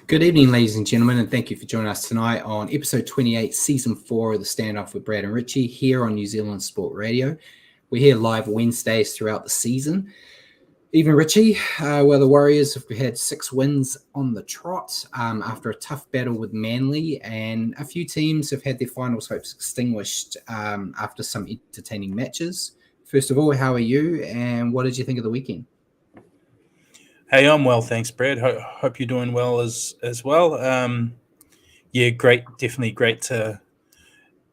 Good evening, ladies and gentlemen, and thank you for joining us tonight on episode 28, season 4 of the Standoff with Brad and Richie here on New Zealand Sport Radio. We're here live Wednesdays throughout the season. Even Richie, where the Warriors have had 6 wins on the trot after a tough battle with Manly, and a few teams have had their finals hopes extinguished after some entertaining matches. First of all, how are you, and what did you think of the weekend? Hey, I'm well, thanks, Brad. Hope you're doing well as well. Yeah, great. Definitely great to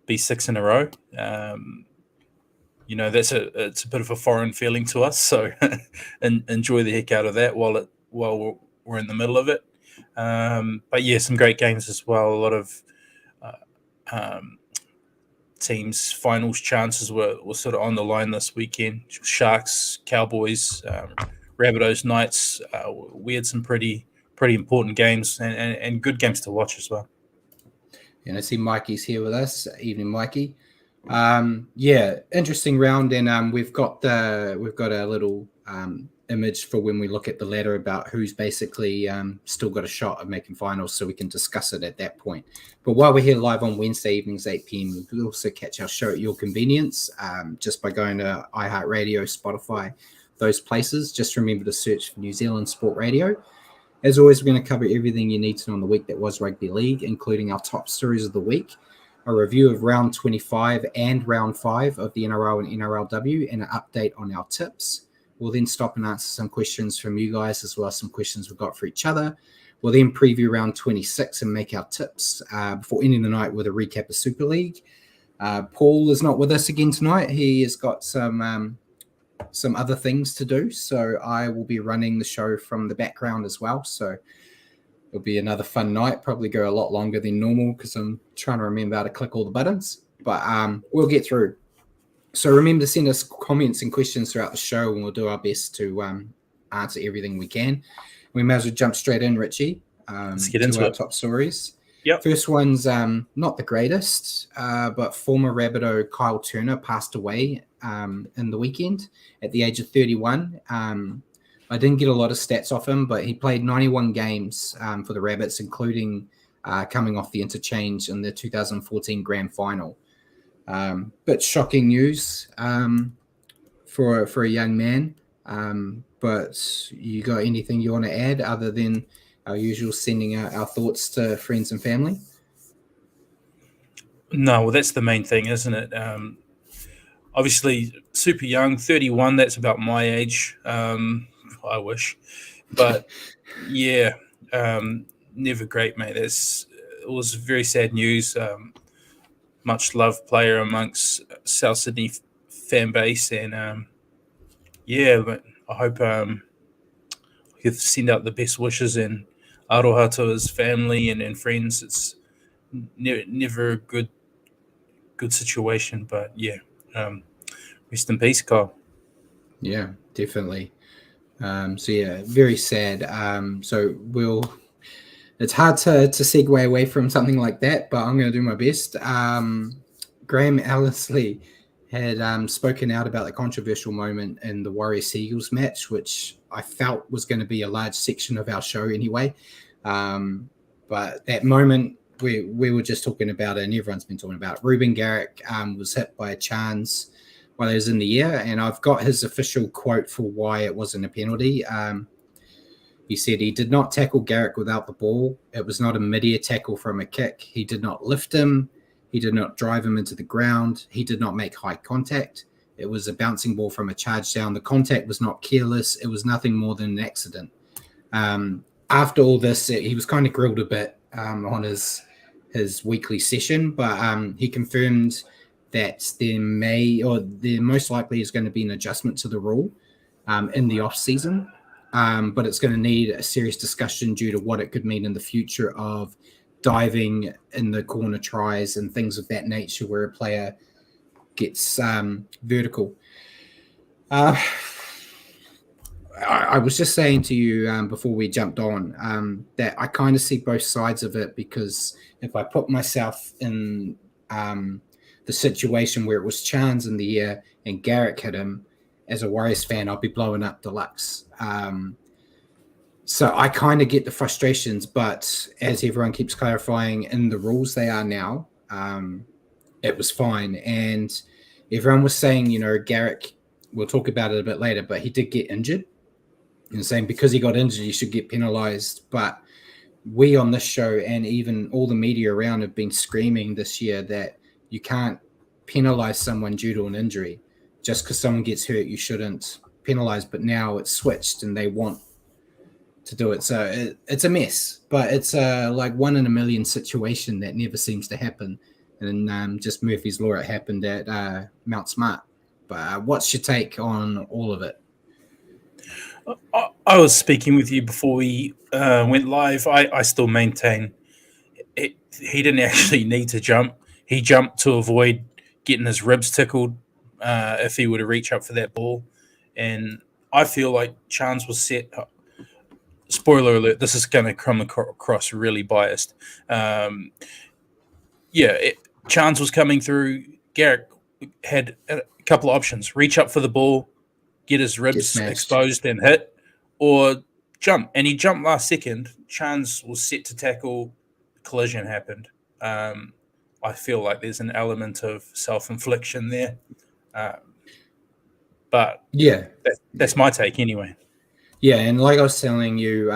be 6 in a row. It's a bit of a foreign feeling to us, so and enjoy the heck out of that while we're in the middle of it. But yeah, some great games as well. A lot of teams' finals chances were sort of on the line this weekend. Sharks, Cowboys. Rabbitohs, Knights, we had some pretty important games and good games to watch as well. And I see Mikey's here with us. Evening, Mikey. Interesting round, and we've got a little image for when we look at the ladder about who's basically still got a shot of making finals, so we can discuss it at that point. But while we're here live on Wednesday evenings, 8 p.m, you can also catch our show at your convenience just by going to iHeartRadio, Spotify, those places. Just remember to search for New Zealand Sport Radio. As always, we're going to cover everything you need to know on the week that was rugby league, including our top stories of the week, a review of round 25 and round 5 of the NRL and NRLW, and an update on our tips. We'll then stop and answer some questions from you guys, as well as some questions we've got for each other. We'll then preview round 26 and make our tips before ending the night with a recap of Super League. Paul is not with us again tonight. He has got some other things to do, so I will be running the show from the background as well. So it'll be another fun night, probably go a lot longer than normal because I'm trying to remember how to click all the buttons, but we'll get through. So remember to send us comments and questions throughout the show, and we'll do our best to answer everything we can. We may as well jump straight in, Richie. Let's get into our it. top stories. Yep. First one's not the greatest, but former Rabbitoh Kyle Turner passed away in the weekend at the age of 31. I didn't get a lot of stats off him, but he played 91 games for the Rabbits, including coming off the interchange in the 2014 Grand Final. Bit shocking news for a young man, but you got anything you want to add other than our usual sending out our thoughts to friends and family? No, well, that's the main thing, isn't it? Obviously, super young, 31. That's about my age. I wish, but yeah, never great, mate. It was very sad news. Much loved player amongst South Sydney fan base, and but I hope he'll send out the best wishes and aroha to his family and friends. It's never a good situation, but rest in peace, Kyle. Yeah, definitely. Very sad. It's hard to segue away from something like that, but I'm going to do my best. Graham Ellerslie had spoken out about the controversial moment in the Warriors-Seagulls match, which I felt was going to be a large section of our show anyway. But that moment, we were just talking about it, and everyone's been talking about it. Ruben Garrick was hit by a chance while he was in the air, and I've got his official quote for why it wasn't a penalty. He said he did not tackle Garrick without the ball. It was not a mid-air tackle from a kick. He did not lift him. He did not drive him into the ground. He did not make high contact. It was a bouncing ball from a charge down. The contact was not careless. It was nothing more than an accident. After all this, he was kind of grilled a bit on his weekly session, but he confirmed that there most likely is going to be an adjustment to the rule in the off season, but it's going to need a serious discussion due to what it could mean in the future of diving in the corner tries and things of that nature where a player gets vertical. I was just saying to you before we jumped on that I kind of see both sides of it, because if I put myself in the situation where it was Chance in the air and Garrick hit him, as a Warriors fan, I'll be blowing up deluxe. So I kind of get the frustrations, but as everyone keeps clarifying in the rules they are now, it was fine. And everyone was saying, Garrick, we'll talk about it a bit later, but he did get injured. And saying because he got injured, he should get penalized. But we on this show and even all the media around have been screaming this year that you can't penalize someone due to an injury. Just because someone gets hurt, you shouldn't penalize. But now it's switched and they want to do it. So it's a mess, but it's a like 1 in a million situation that never seems to happen. And just Murphy's Law, it happened at Mount Smart. But what's your take on all of it? I was speaking with you before we went live. I still maintain he didn't actually need to jump. He jumped to avoid getting his ribs tickled if he were to reach up for that ball. And I feel like Chance was set. Spoiler alert, this is going to come across really biased. Chance was coming through. Garrick had a couple of options. Reach up for the ball, get his ribs exposed and hit, or jump. And he jumped last second. Chance was set to tackle. Collision happened. I feel like there's an element of self-infliction there. But yeah, that's my take anyway. Yeah, and like I was telling you,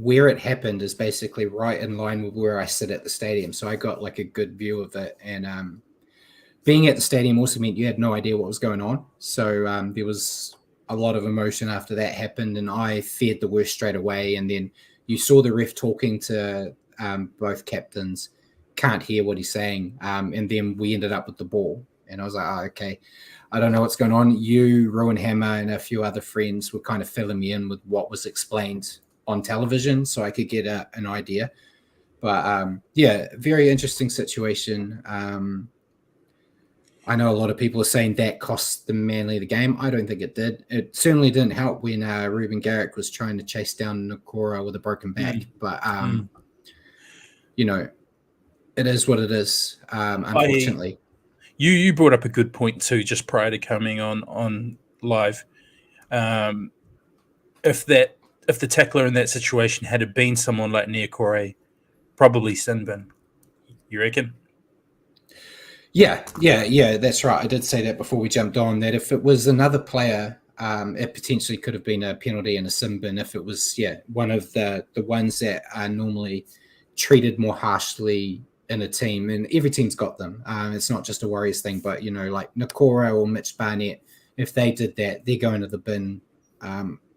where it happened is basically right in line with where I sit at the stadium. So I got like a good view of it. And being at the stadium also meant you had no idea what was going on. So there was a lot of emotion after that happened, and I feared the worst straight away. And then you saw the ref talking to both captains, can't hear what he's saying. And then we ended up with the ball. And I was like, okay. I don't know what's going on. You, Rowan Hammer, and a few other friends were kind of filling me in with what was explained on television so I could get an idea. But, very interesting situation. I know a lot of people are saying that cost the Manly the game. I don't think it did. It certainly didn't help when Ruben Garrick was trying to chase down Nakora with a broken back. But, it is what it is, unfortunately. You brought up a good point too, just prior to coming on live. If the tackler in that situation had been someone like Niokore, probably sin bin. You reckon? Yeah, that's right. I did say that before we jumped on, that if it was another player, it potentially could have been a penalty and a sin bin. If it was, one of the ones that are normally treated more harshly in a team, and every team's got them. It's not just a Warriors thing, but like Nakora or Mitch Barnett, if they did that, they're going to the bin,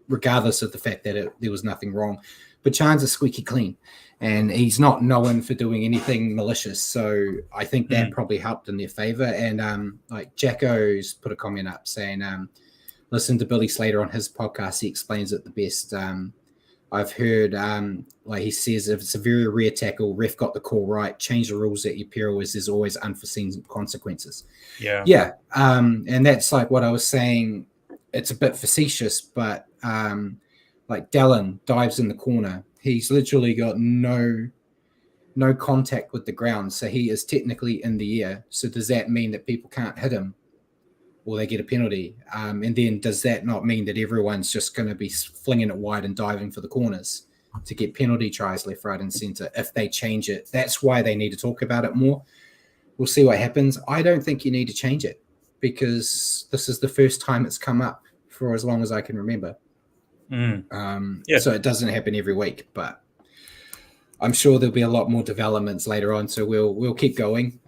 regardless of the fact that there was nothing wrong. But Chan's is squeaky clean, and he's not known for doing anything malicious. So I think that probably helped in their favor. And like Jacko's put a comment up saying, listen to Billy Slater on his podcast. He explains it the best. I've heard, like he says, if it's a very rare tackle, ref got the call right, change the rules at your peril as there's always unforeseen consequences. Yeah. And that's like what I was saying. It's a bit facetious, but like Dallin dives in the corner. He's literally got no contact with the ground. So he is technically in the air. So does that mean that people can't hit him or they get a penalty? And then does that not mean that everyone's just going to be flinging it wide and diving for the corners to get penalty tries left, right, and center if they change it? That's why they need to talk about it more. We'll see what happens. I don't think you need to change it because this is the first time it's come up for as long as I can remember. So it doesn't happen every week, but I'm sure there'll be a lot more developments later on. So we'll keep going.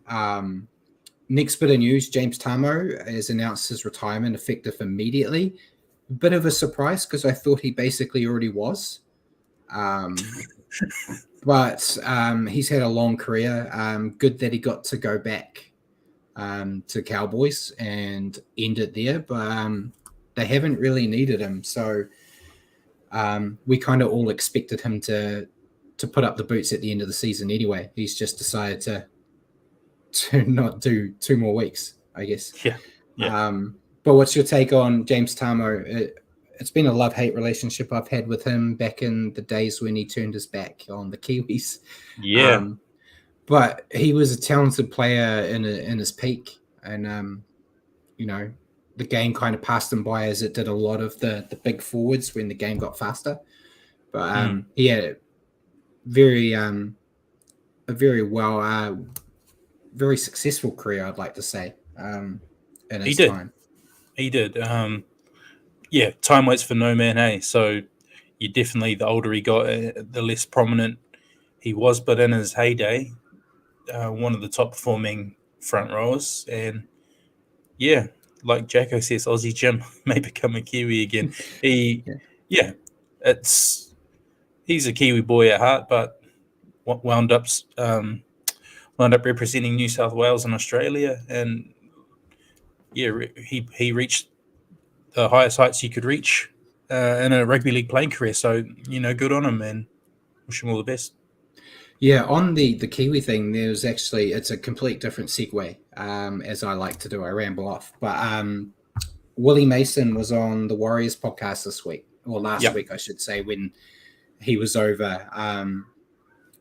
Next bit of news, James Tamo has announced his retirement effective immediately. A bit of a surprise because I thought he basically already was. But he's had a long career. Good that he got to go back to Cowboys and end it there. But they haven't really needed him. So we kind of all expected him to put up the boots at the end of the season anyway. He's just decided to not do 2 more weeks, I guess. Yeah. But what's your take on James Tamo? It's been a love-hate relationship I've had with him back in the days when he turned his back on the Kiwis. Yeah. But he was a talented player in his peak. And, the game kind of passed him by as it did a lot of the big forwards when the game got faster. But he had very a very well, very successful career, I'd like to say, in his time. He did. Yeah, time waits for no man, hey? So you definitely, the older he got, the less prominent he was. But in his heyday, one of the top performing front rowers. And yeah, like Jacko says, Aussie Jim may become a Kiwi again. He's a Kiwi boy at heart, but wound up representing New South Wales and Australia. And yeah, he reached the highest heights he could reach in a rugby league playing career. So, good on him, and wish him all the best. Yeah, on the Kiwi thing, it's a complete different segue, as I like to do. I ramble off. But Willie Mason was on the Warriors podcast this week, or last week, I should say, when he was over.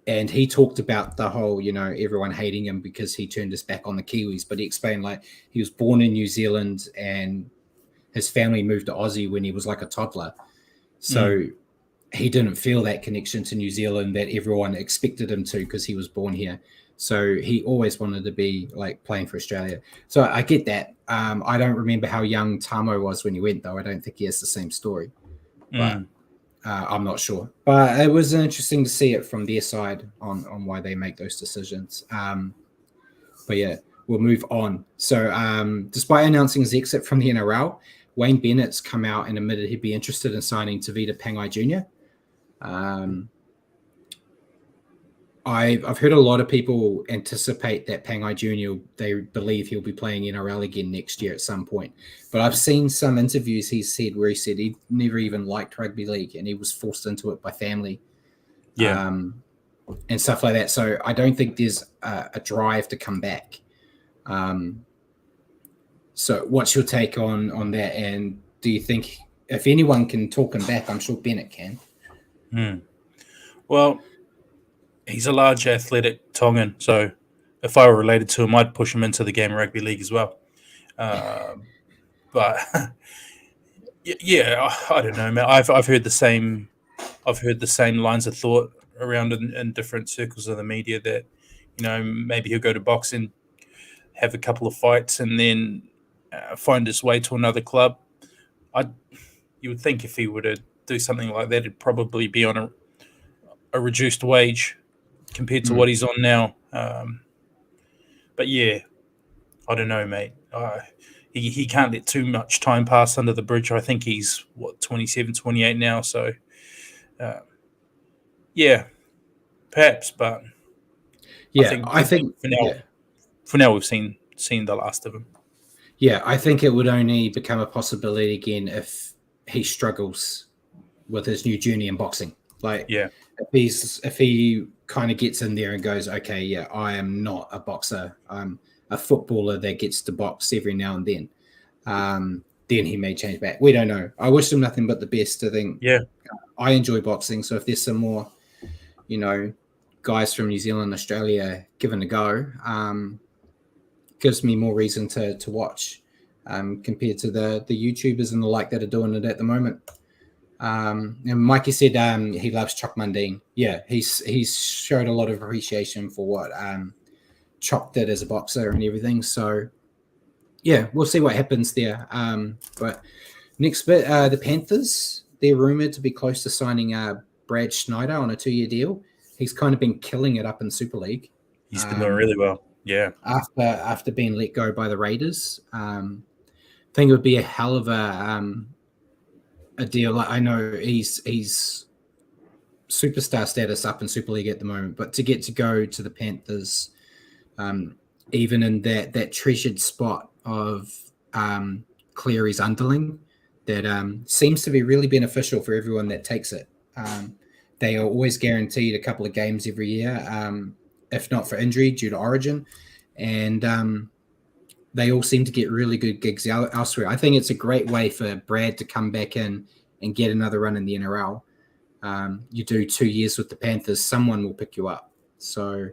And he talked about the whole, everyone hating him because he turned his back on the Kiwis. But he explained, like, he was born in New Zealand and his family moved to Aussie when he was like a toddler. So he didn't feel that connection to New Zealand that everyone expected him to because he was born here. So he always wanted to be like playing for Australia. So I get that. I don't remember how young Tamo was when he went, though. I don't think he has the same story. But I'm not sure. But it was interesting to see it from their side on why they make those decisions. But yeah, we'll move on. So despite announcing his exit from the NRL, Wayne Bennett's come out and admitted he'd be interested in signing Tavita Pangai Jr. I've heard a lot of people anticipate that Pangai Jr., they believe he'll be playing NRL again next year at some point. But I've seen some interviews he said he never even liked rugby league and he was forced into it by family. And stuff like that. So I don't think there's a drive to come back. So what's your take on that? And do you think if anyone can talk him back, I'm sure Bennett can. Well, he's a large athletic Tongan, so if I were related to him, I'd push him into the game of rugby league as well. But yeah, I don't know, man. I've heard the same lines of thought around in different circles of the media that maybe he'll go to boxing, have a couple of fights, and then find his way to another club. You would think if he were to do something like that, it'd probably be on a reduced wage compared to what he's on now. But yeah, I don't know, mate. He can't let too much time pass under the bridge. I think he's 27, 28 now. So yeah, perhaps. But yeah, I think for now we've seen the last of him. Yeah, I think it would only become a possibility again if he struggles with his new journey in boxing. Like, if he kind of gets in there and goes, okay, yeah, I am not a boxer. I'm a footballer that gets to box every now and then. Then he may change back. We don't know. I wish him nothing but the best. I think. I enjoy boxing, so if there's some more, guys from New Zealand, Australia giving a go, gives me more reason to watch compared to the YouTubers and the like that are doing it at the moment. And Mikey said he loves Choc Mundine. Yeah, he's showed a lot of appreciation for what Choc did as a boxer and everything. So yeah, we'll see what happens there. But next bit, the Panthers, they're rumored to be close to signing Brad Schneider on a 2-year deal. He's kind of been killing it up in Super League. He's been doing really well. Yeah. After being let go by the Raiders, I think it would be a hell of a deal. I know he's superstar status up in Super League at the moment, but to get to go to the Panthers, even in that treasured spot of Cleary's underling, that seems to be really beneficial for everyone that takes it. They are always guaranteed a couple of games every year, if not for injury due to Origin, and they all seem to get really good gigs elsewhere. I think it's a great way for Brad to come back in and get another run in the NRL. You do 2 years with the Panthers, someone will pick you up. So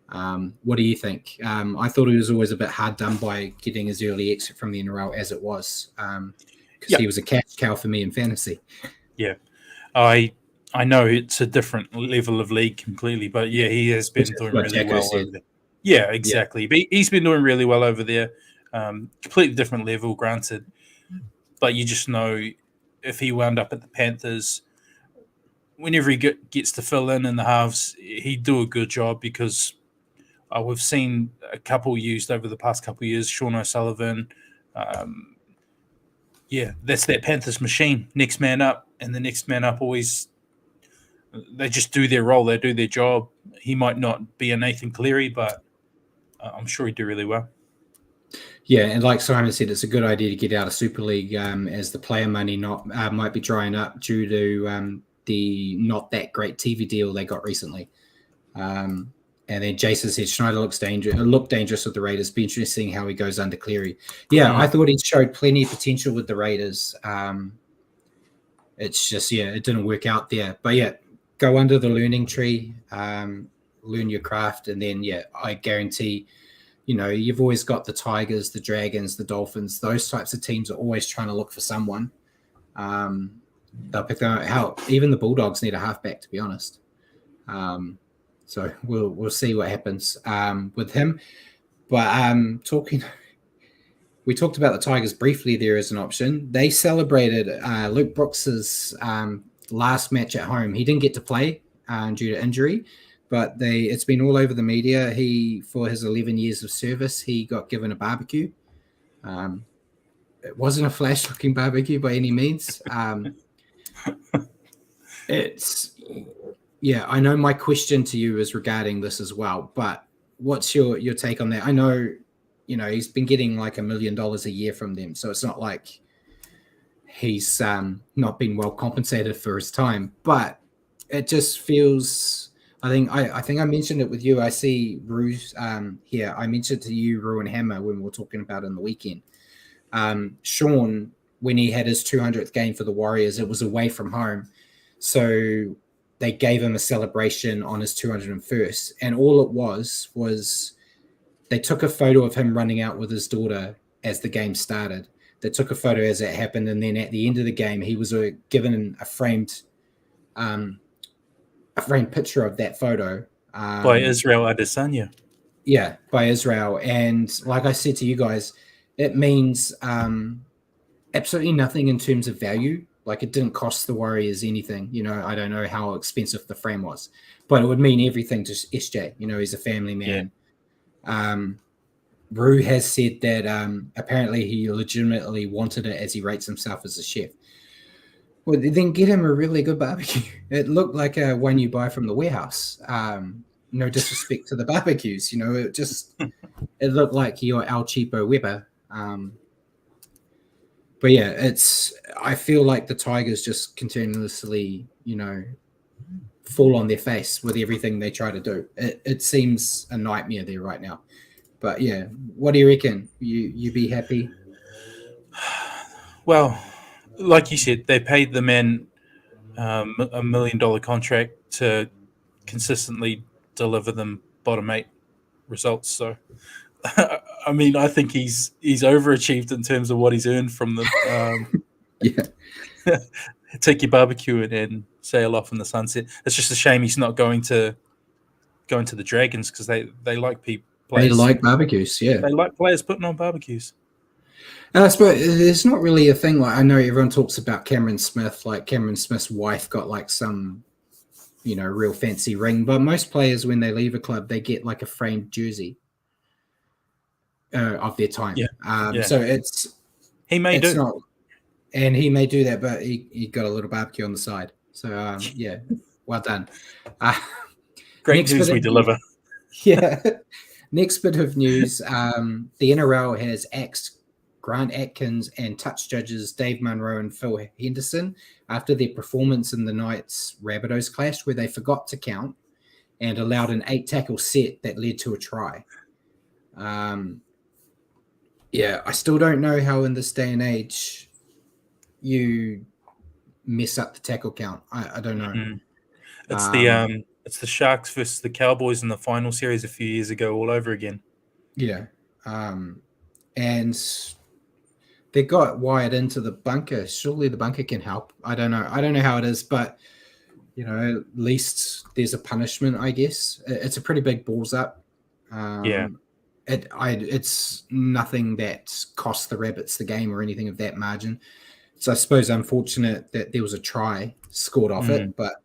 what do you think? I thought he was always a bit hard done by getting his early exit from the NRL as it was, because he was a cash cow for me in fantasy. Yeah, I I know it's a different level of league completely, but yeah, he has been doing what really Jacko well said. over there. Yeah, exactly. But he's been doing really well over there. Completely different level, granted, but you just know if he wound up at the Panthers, whenever he gets to fill in the halves, he'd do a good job because we've seen a couple used over the past couple of years. Sean O'Sullivan, yeah, that's that Panthers machine. Next man up, and the next man up always they just do their role, they do their job. He might not be a Nathan Cleary, but I'm sure he'd do really well. Yeah, and like Simon said, it's a good idea to get out of Super League as the player money might be drying up due to the not that great TV deal they got recently. And then Jason said Schneider looked dangerous with the Raiders. Be interesting how he goes under Cleary. Yeah, I thought he showed plenty of potential with the Raiders. It's just, it didn't work out there. But yeah, go under the learning tree, learn your craft, and then I guarantee, you've always got the Tigers, the Dragons, the Dolphins. Those types of teams are always trying to look for someone. They'll pick them out. Hell, even the Bulldogs need a halfback, to be honest. So we'll see what happens with him. But we talked about the Tigers briefly there as an option. They celebrated Luke Brooks's last match at home. He didn't get to play due to injury, but it's been all over the media. For his 11 years of service, he got given a barbecue. It wasn't a flash-looking barbecue by any means. I know my question to you is regarding this as well, but what's your take on that? I know, he's been getting like $1 million a year from them, so it's not like he's not been well compensated for his time, but it just feels. I think I mentioned it with you. I see Rue's here. I mentioned to you Rue and Hammer when we were talking about it on the weekend. Sean, when he had his 200th game for the Warriors, it was away from home, so they gave him a celebration on his 201st, and all it was they took a photo of him running out with his daughter as the game started. They took a photo as it happened, and then at the end of the game, he was given a framed picture of that photo by Israel Adesanya. Yeah, by Israel. And like I said to you guys, it means absolutely nothing in terms of value. Like, it didn't cost the Warriors anything. I don't know how expensive the frame was, but it would mean everything to SJ. He's a family man. Yeah. Rue has said that apparently he legitimately wanted it as he rates himself as a chef. Well, then get him a really good barbecue. It looked like one you buy from the warehouse. No disrespect to the barbecues, it looked like your El Cheapo Weber. But yeah, I feel like the Tigers just continuously, fall on their face with everything they try to do. It seems a nightmare there right now. But yeah, what do you reckon? You be happy? Well, like you said, they paid the man $1 million contract to consistently deliver them bottom 8 results. So, I mean, I think he's overachieved in terms of what he's earned from them. Yeah. Take your barbecue and sail off in the sunset. It's just a shame he's not going to the Dragons because they like people. They like barbecues, yeah. They like players putting on barbecues. I suppose there's not really a thing. Like, I know everyone talks about Cameron Smith. Like, Cameron Smith's wife got like some, real fancy ring. But most players, when they leave a club, they get like a framed jersey of their time. Yeah. So he may do that, but he got a little barbecue on the side. So yeah, well done. Great news we deliver. Yeah. Next bit of news, the NRL has axed Grant Atkins and touch judges Dave Munro and Phil Henderson after their performance in the night's Rabbitohs clash, where they forgot to count and allowed an 8-tackle set that led to a try. Yeah, I still don't know how in this day and age you mess up the tackle count. I don't know. Mm-hmm. It's the Sharks versus the Cowboys in the final series a few years ago all over again. Yeah. And they got wired into the bunker. Surely the bunker can help. I don't know how it is, but at least there's a punishment, I guess. It's a pretty big balls up. It's nothing that cost the Rabbits the game or anything of that margin. So I suppose unfortunate that there was a try scored off it, but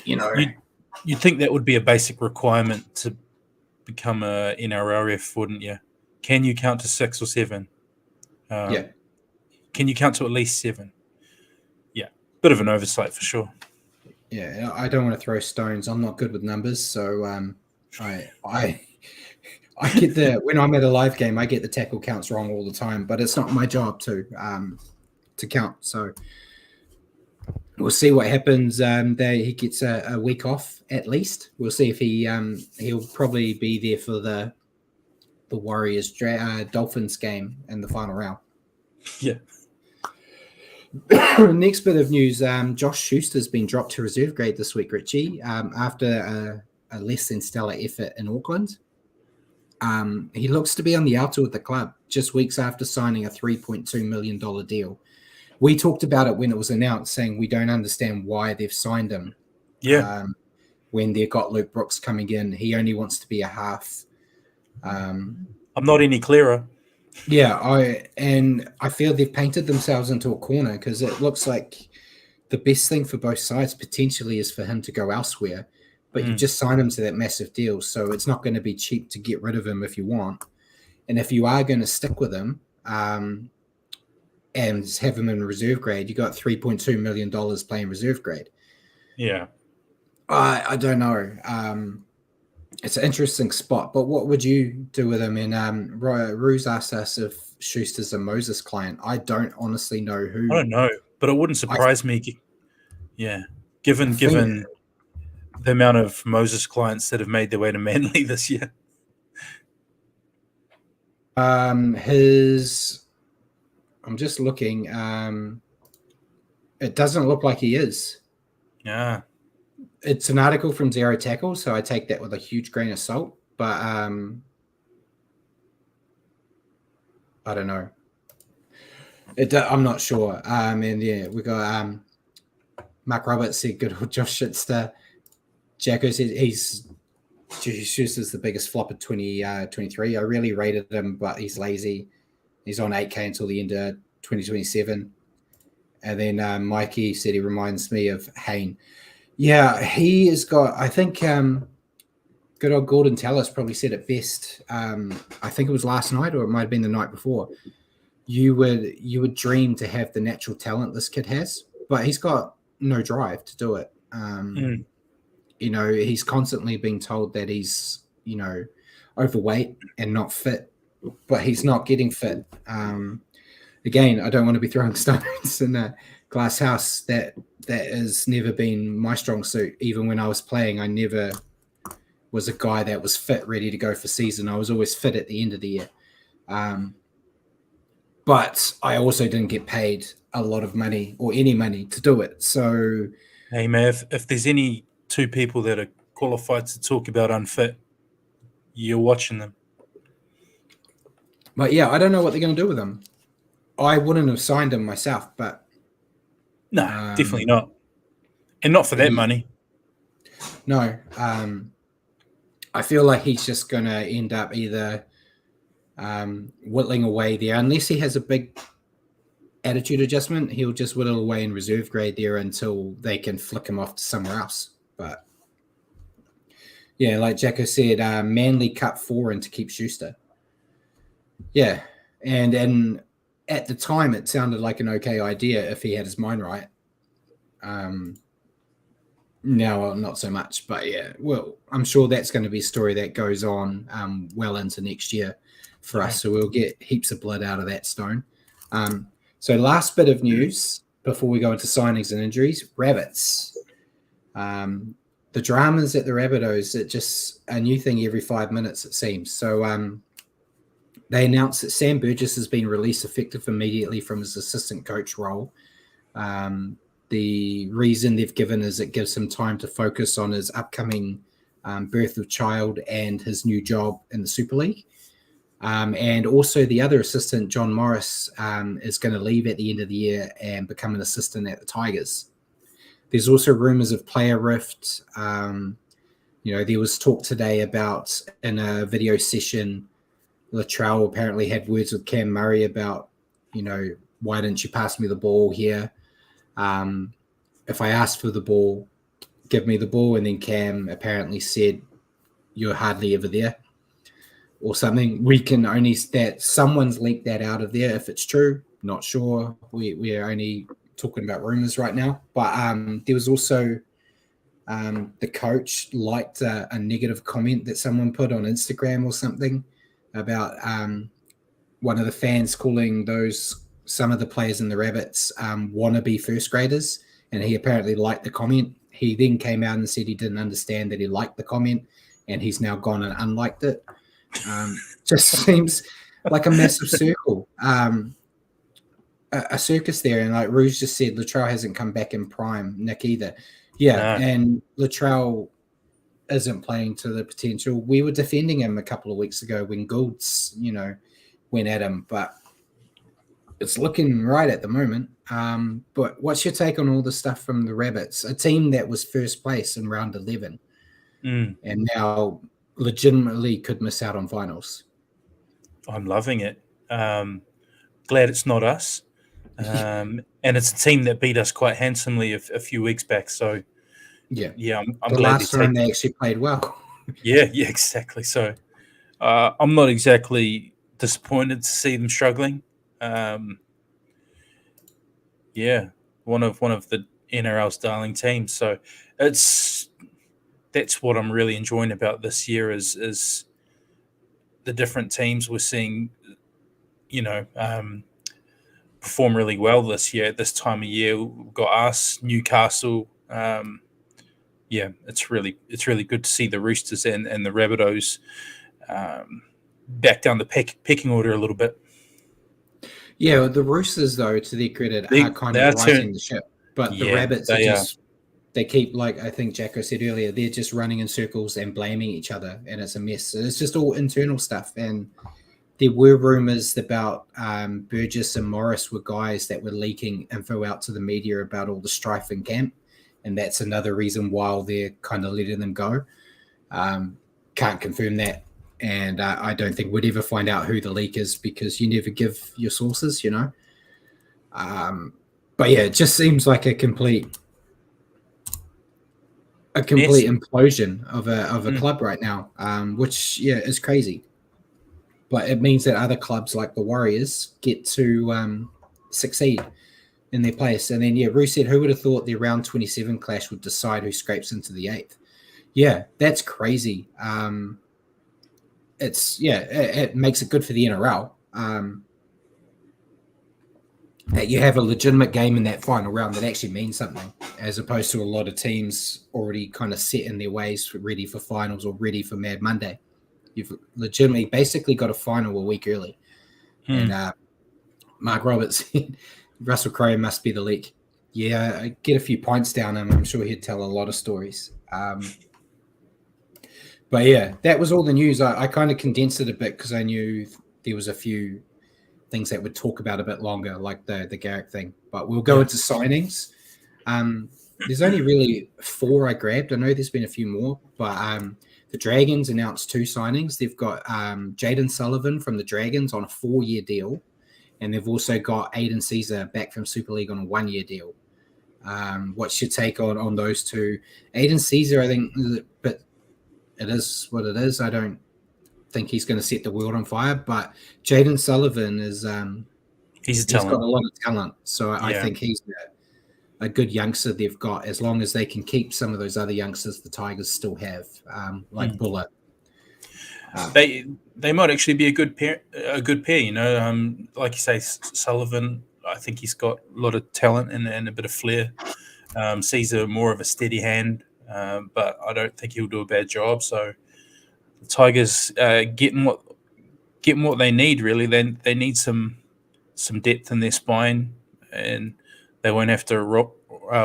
you'd think that would be a basic requirement to become a NRLRF, wouldn't you? Can you count to 6 or 7? Yeah. Can you count to at least 7? Yeah, bit of an oversight for sure. Yeah, I don't want to throw stones. I'm not good with numbers, so I get when I'm at a live game, I get the tackle counts wrong all the time, but it's not my job to count. So we'll see what happens. He gets a week off at least. We'll see if he'll probably be there for the Warriors Dolphins game in the final round. Yeah. Next bit of news: Josh Schuster's been dropped to reserve grade this week, Richie, after a less than stellar effort in Auckland. He looks to be on the outer with the club just weeks after signing a $3.2 million deal. We talked about it when it was announced, saying we don't understand why they've signed him. Yeah. When they've got Luke Brooks coming in, he only wants to be a half. I'm not any clearer. Yeah, I feel they've painted themselves into a corner because it looks like the best thing for both sides potentially is for him to go elsewhere. But you just sign him to that massive deal, so it's not going to be cheap to get rid of him if you want. And if you are going to stick with him and have him in reserve grade, you got $3.2 million playing reserve grade. Yeah. I don't know. It's an interesting spot, but what would you do with him? And Ruse asked us if Schuster's a Moses client. I don't honestly know who. I don't know, but it wouldn't surprise me. Yeah, given the amount of Moses clients that have made their way to Manly this year. I'm just looking. It doesn't look like he is. Yeah. It's an article from Zero Tackle, so I take that with a huge grain of salt. But I don't know. I'm not sure. And yeah, we got Mark Roberts said good old Josh Shitster. Jacko said he's the biggest flop of 2023. I really rated him, but he's lazy. He's on 8K until the end of 2027. And then Mikey said he reminds me of Hayne. Yeah, he has got, I think good old Gordon Tallis probably said it best. I think it was last night or it might have been the night before. You would dream to have the natural talent this kid has, but he's got no drive to do it. He's constantly being told that he's, overweight and not fit, but he's not getting fit. Again, I don't want to be throwing stones in a glass house. That has never been my strong suit. Even when I was playing, I never was a guy that was fit, ready to go for season. I was always fit at the end of the year. But I also didn't get paid a lot of money or any money to do it. So, hey, man, if there's any two people that are qualified to talk about unfit, you're watching them. But yeah, I don't know what they're going to do with him. I wouldn't have signed him myself, but no, definitely not, and not for that money. No, I feel like he's just going to end up either whittling away there, unless he has a big attitude adjustment. He'll just whittle away in reserve grade there until they can flick him off to somewhere else. But yeah, like Jacko said, Manly cut 4 in to keep Schuster. Yeah, and at the time, it sounded like an okay idea if he had his mind right. Now, not so much, but yeah, well, I'm sure that's going to be a story that goes on well into next year for us. So we'll get heaps of blood out of that stone. So last bit of news before we go into signings and injuries, Rabbits. The dramas at the Rabbitohs, it's just a new thing every 5 minutes, it seems. So they announced that Sam Burgess has been released effective immediately from his assistant coach role. The reason they've given is it gives him time to focus on his upcoming birth of child and his new job in the Super League. And also the other assistant, John Morris, is going to leave at the end of the year and become an assistant at the Tigers. There's also rumors of player rift. There was talk today about in a video session, Latrell apparently had words with Cam Murray about, why didn't you pass me the ball here? If I asked for the ball, give me the ball. And then Cam apparently said, you're hardly ever there or something. We can only that someone's leaked that out of there. If it's true, not sure. We're only talking about rumors right now. But there was also the coach liked a negative comment that someone put on Instagram or something about one of the fans calling some of the players in the Rabbits wannabe first graders, and he apparently liked the comment. He then came out and said he didn't understand that he liked the comment, and he's now gone and unliked it. Just seems like a massive circle, a circus there. And like Rouge just said, Latrell hasn't come back in prime, Nick either. Yeah, no. And Latrell isn't playing to the potential. We were defending him a couple of weeks ago when Goulds, went at him, but it's looking right at the moment. But what's your take on all the stuff from the Rabbits, a team that was first place in round 11 and now legitimately could miss out on finals? I'm loving it. Glad it's not us. And it's a team that beat us quite handsomely a few weeks back. So, yeah, I'm the glad last time they actually played well. yeah, exactly. So, I'm not exactly disappointed to see them struggling. One of the NRL's darling teams. So, that's what I'm really enjoying about this year is the different teams we're seeing, perform really well this year at this time of year. We've got us, Newcastle. It's really good to see the Roosters and the Rabbitohs back down the pecking order a little bit. Yeah, the Roosters, though, to their credit, are kind of rising the ship. But the Rabbits they keep, like I think Jacko said earlier, they're just running in circles and blaming each other, and it's a mess. So it's just all internal stuff. And there were rumors about Burgess and Morris were guys that were leaking info out to the media about all the strife in camp. And that's another reason why they're kind of letting them go. Can't confirm that. And I don't think we'd ever find out who the leak is because you never give your sources, But yeah, it just seems like a complete implosion of a club right now, which is crazy. But it means that other clubs like the Warriors get to succeed in their place. And then, Ruth said, who would have thought the round 27 clash would decide who scrapes into the 8th? Yeah, that's crazy. It makes it good for the NRL. That you have a legitimate game in that final round that actually means something, as opposed to a lot of teams already kind of set in their ways, ready for finals or ready for Mad Monday. You've legitimately basically got a final a week early. And Mark Roberts said, Russell Crowe must be the leak. Yeah, I get a few points down him. I'm sure he'd tell a lot of stories. But yeah, that was all the news. I kind of condensed it a bit because I knew there was a few things that would talk about a bit longer, like the Garrick thing. But we'll go into signings. There's only really 4 I grabbed. I know there's been a few more, but the Dragons announced 2 signings. They've got Jaden Sullivan from the Dragons on a 4-year deal, and they've also got Aiden Caesar back from Super League on a 1-year deal. What's your take on those 2? Aiden Caesar, I think, but it is what it is. I don't think he's going to set the world on fire, but Jaden Sullivan is he's got a lot of talent. So I think he's a good youngster they've got, as long as they can keep some of those other youngsters the Tigers still have, like Bullet. They might actually be a good pair. Like you say, Sullivan, I think he's got a lot of talent and a bit of flair. Caesar more of a steady hand, but I don't think he'll do a bad job. So the Tigers getting what they need, really. They need some depth in their spine, and they won't have to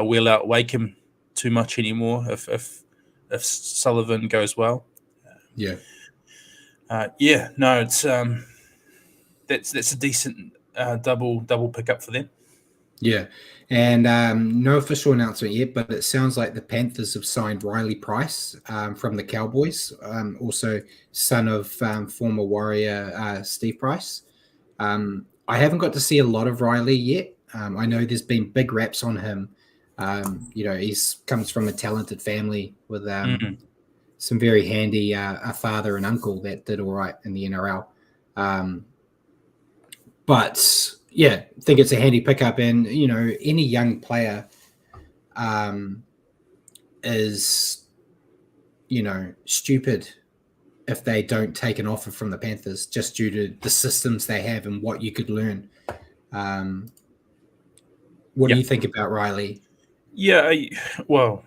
wheel out Wakeham too much anymore if Sullivan goes well. It's that's a decent double pickup for them. Yeah, and no official announcement yet, but it sounds like the Panthers have signed Riley Price from the Cowboys, also son of former Warrior Steve Price. I haven't got to see a lot of Riley yet. I know there's been big raps on him. He's comes from a talented family with some very handy a father and uncle that did all right in the NRL. But yeah, I think it's a handy pickup, and any young player is stupid if they don't take an offer from the Panthers just due to the systems they have and what you could learn. What do you think about Riley? Yeah, well,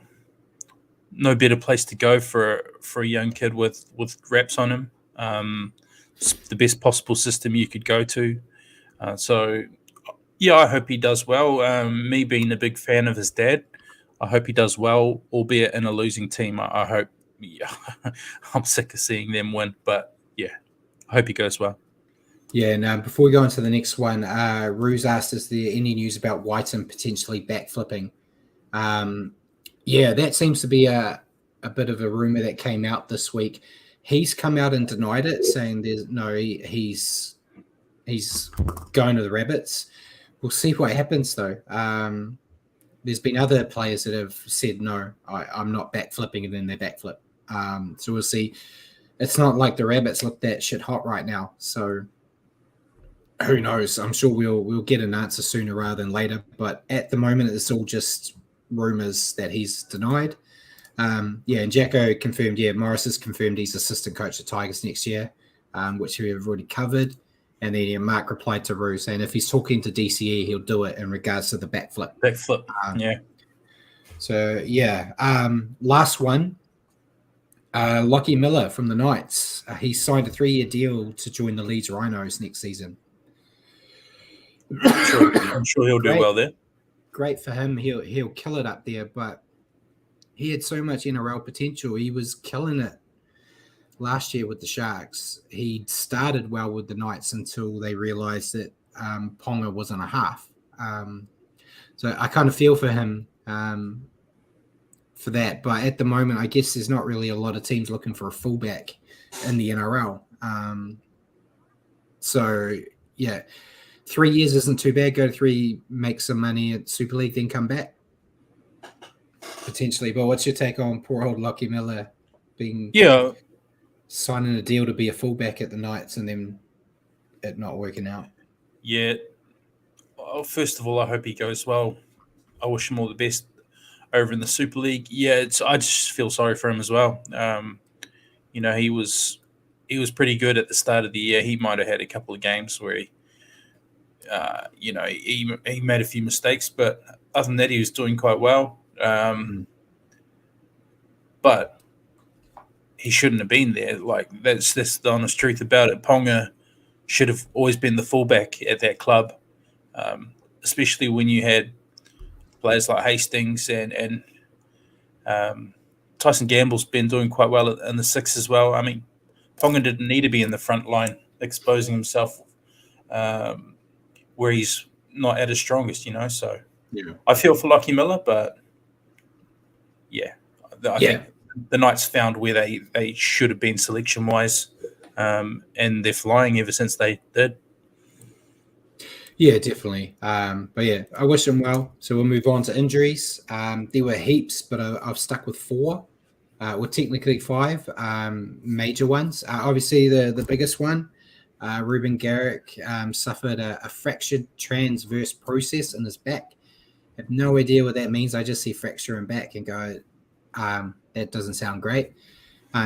no better place to go for a young kid with reps on him. It's the best possible system you could go to. So, yeah, I hope he does well. Me being a big fan of his dad, I hope he does well, albeit in a losing team. I hope. Yeah, I'm sick of seeing them win, but yeah, I hope he goes well. Yeah, and before we go on to the next one, Ruse asked, is there any news about Whiten potentially backflipping? Yeah, that seems to be a bit of a rumor that came out this week. He's come out and denied it, saying there's no, he's going to the Rabbits. We'll see what happens, though. There's been other players that have said, no, I'm not backflipping, and then they backflip. So we'll see. It's not like the Rabbits look that shit hot right now. So who knows? I'm sure we'll get an answer sooner rather than later. But at the moment, it's all just rumors that he's denied. And Jacko confirmed, Morris has confirmed he's assistant coach at Tigers next year, which we have already covered. And then Mark replied to Rue saying if he's talking to DCE, he'll do it in regards to the backflip. Yeah. So, last one, Lockie Miller from the Knights. He signed a 3-year deal to join the Leeds Rhinos next season. I'm sure he'll do well there. Great for him. He'll kill it up there, but he had so much NRL potential. He was killing it last year with the Sharks. He started well with the Knights until they realised that Ponga wasn't a half. So I kind of feel for him for that. But at the moment, I guess there's not really a lot of teams looking for a fullback in the NRL. 3 years isn't too bad. Go to 3, make some money at Super League, then come back. Potentially. But what's your take on poor old Lockie Miller signing a deal to be a fullback at the Knights and then it not working out? Yeah. Well, first of all, I hope he goes well. I wish him all the best over in the Super League. Yeah, I just feel sorry for him as well. He was pretty good at the start of the year. He might have had a couple of games where he made a few mistakes, but other than that, he was doing quite well. But he shouldn't have been there. Like that's the honest truth about it. Ponga should have always been the fullback at that club, especially when you had players like Hastings and Tyson Gamble's been doing quite well in the 6 as well. I mean, Ponga didn't need to be in the front line exposing himself where he's not at his strongest, So I feel for Lockie Miller, but I think the Knights found where they should have been selection-wise, and they're flying ever since they did. Yeah, definitely. But I wish him well. So we'll move on to injuries. There were heaps, but I've stuck with 4. Well, technically 5 major ones. Obviously, the biggest one, Ruben Garrick suffered a fractured transverse process in his back. I have no idea what that means. I just see fracture in back and go, that doesn't sound great.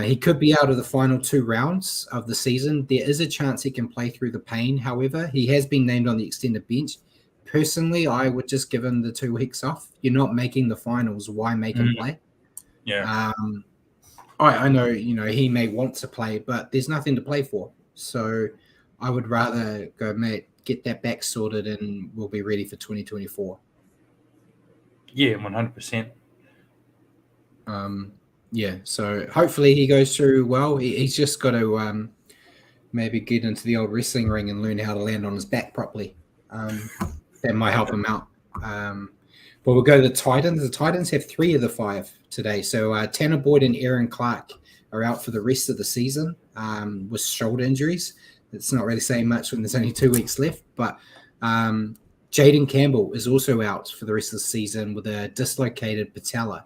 He could be out of the final 2 rounds of the season. There is a chance he can play through the pain. However, he has been named on the extended bench. Personally, I would just give him the 2 weeks off. You're not making the finals. Why make him play? Yeah. I know, he may want to play, but there's nothing to play for. So I would rather go, mate, get that back sorted and we'll be ready for 2024. Yeah, 100%. So hopefully he goes through well. He's just got to maybe get into the old wrestling ring and learn how to land on his back properly. That might help him out. But we'll go to the Titans. The Titans have 3 of the 5 today. So Tanner Boyd and Aaron Clark are out for the rest of the season with shoulder injuries. It's not really saying much when there's only 2 weeks left. But Jaden Campbell is also out for the rest of the season with a dislocated patella.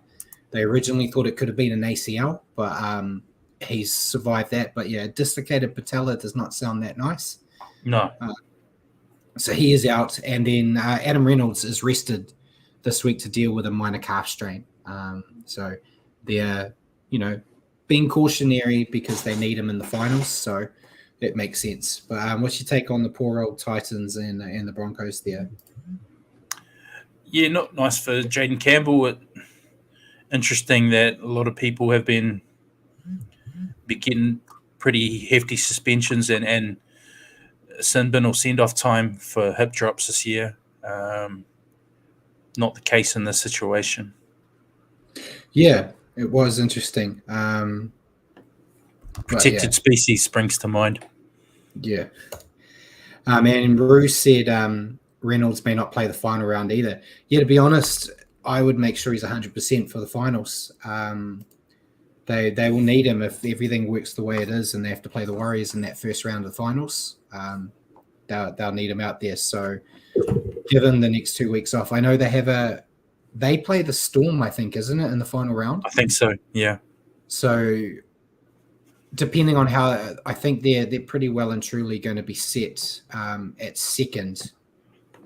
They originally thought it could have been an ACL, but he's survived that. But yeah, dislocated patella does not sound that nice. No. So he is out. And then Adam Reynolds is rested this week to deal with a minor calf strain. So they're, being cautionary because they need him in the finals. So it makes sense. But what's your take on the poor old Titans and the Broncos there? Yeah, not nice for Jaden Campbell. Interesting that a lot of people have been getting pretty hefty suspensions and sin bin or send-off time for hip drops this year. Not the case in this situation. Yeah, it was interesting. Protected species springs to mind. Yeah. And Bruce said Reynolds may not play the final round either. Yeah, to be honest, I would make sure he's 100% for the finals. They will need him if everything works the way it is and they have to play the Warriors in that first round of the finals. They'll need him out there. So given the next 2 weeks off, I know they play the Storm, I think, isn't it, in the final round? I think so, yeah. So depending on how, I think they're pretty well and truly going to be set at second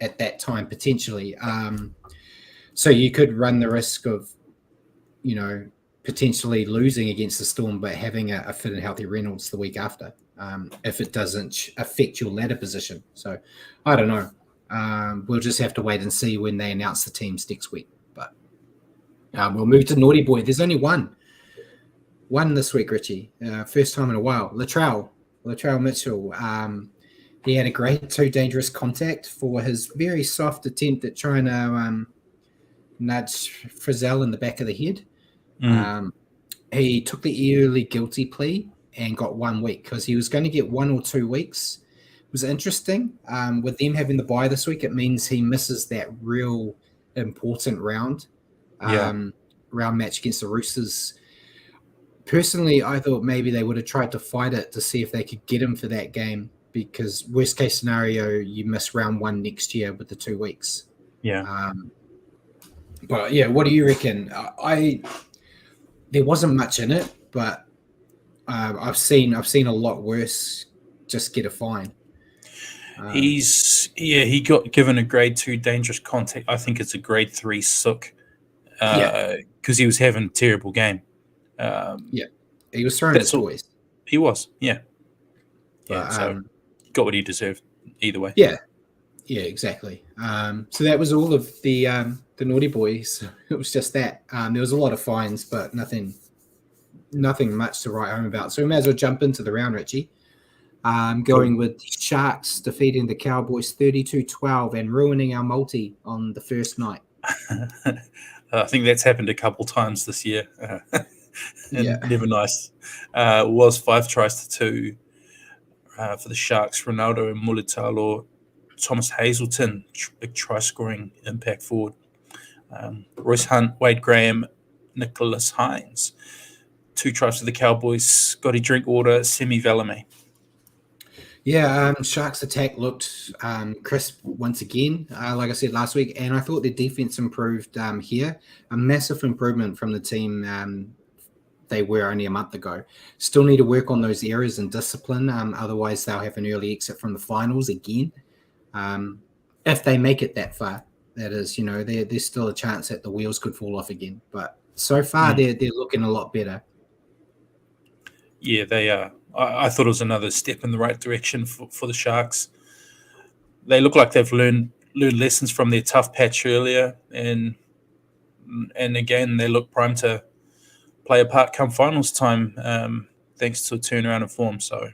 at that time, potentially. So you could run the risk of, potentially losing against the Storm, but having a fit and healthy Reynolds the week after, if it doesn't affect your ladder position. So I don't know. We'll just have to wait and see when they announce the teams next week. But we'll move to Naughty Boy. There's only one this week, Richie. First time in a while. Latrell Mitchell. He had a grade 2 dangerous contact for his very soft attempt at trying to nudge Frizzell in the back of the head. He took the early guilty plea and got 1 week because he was going to get 1 or 2 weeks. It was interesting. With them having the bye this week, it means he misses that real important round match against the Roosters. Personally, I thought maybe they would have tried to fight it to see if they could get him for that game, because worst case scenario, you miss round 1 next year with the 2 weeks. Yeah. But yeah, what do you reckon? There wasn't much in it, but I've seen a lot worse just get a fine. He got given a grade 2 dangerous contact. I think it's a grade 3 sook because he was having a terrible game. He was throwing his toys. He was, yeah. But, so got what he deserved either way. Yeah, exactly. So that was all of the Naughty Boys. It was just that. There was a lot of fines, but nothing much to write home about. So we may as well jump into the round, Richie. Going with the Sharks defeating the Cowboys 32-12 and ruining our multi on the first night. I think that's happened a couple times this year. Never nice. It was 5 tries to 2 for the Sharks. Ronaldo and Mulitalo, Thomas Hazelton, big try-scoring impact forward. Royce Hunt, Wade Graham, Nicholas Hines. 2 tries for the Cowboys. Scotty Drinkwater, Semi Valame. Yeah, Sharks' attack looked crisp once again, like I said last week, and I thought their defense improved here. A massive improvement from the team they were only a month ago. Still need to work on those errors and discipline, otherwise they'll have an early exit from the finals again. If they make it that far, that is, there's still a chance that the wheels could fall off again. But so far, they're looking a lot better. Yeah, they are. I thought it was another step in the right direction for the Sharks. They look like they've learned lessons from their tough patch earlier, and again they look primed to play a part come finals time, thanks to a turnaround in form. So,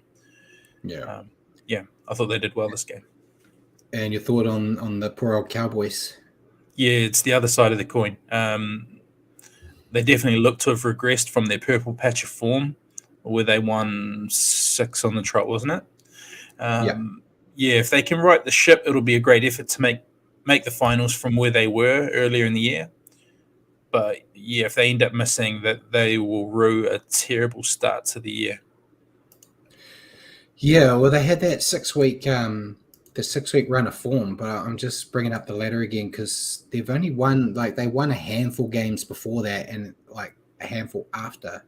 I thought they did well this game. And your thought on the poor old Cowboys? Yeah, it's the other side of the coin. They definitely look to have regressed from their purple patch of form, where they won 6 on the trot, wasn't it? If they can right the ship, it'll be a great effort to make make the finals from where they were earlier in the year. But yeah, if they end up missing, that they will rue a terrible start to the year. Yeah, well, they had that 6 week the 6 week run of form, but I'm just bringing up the ladder again because they've only won they won a handful games before that and like a handful after.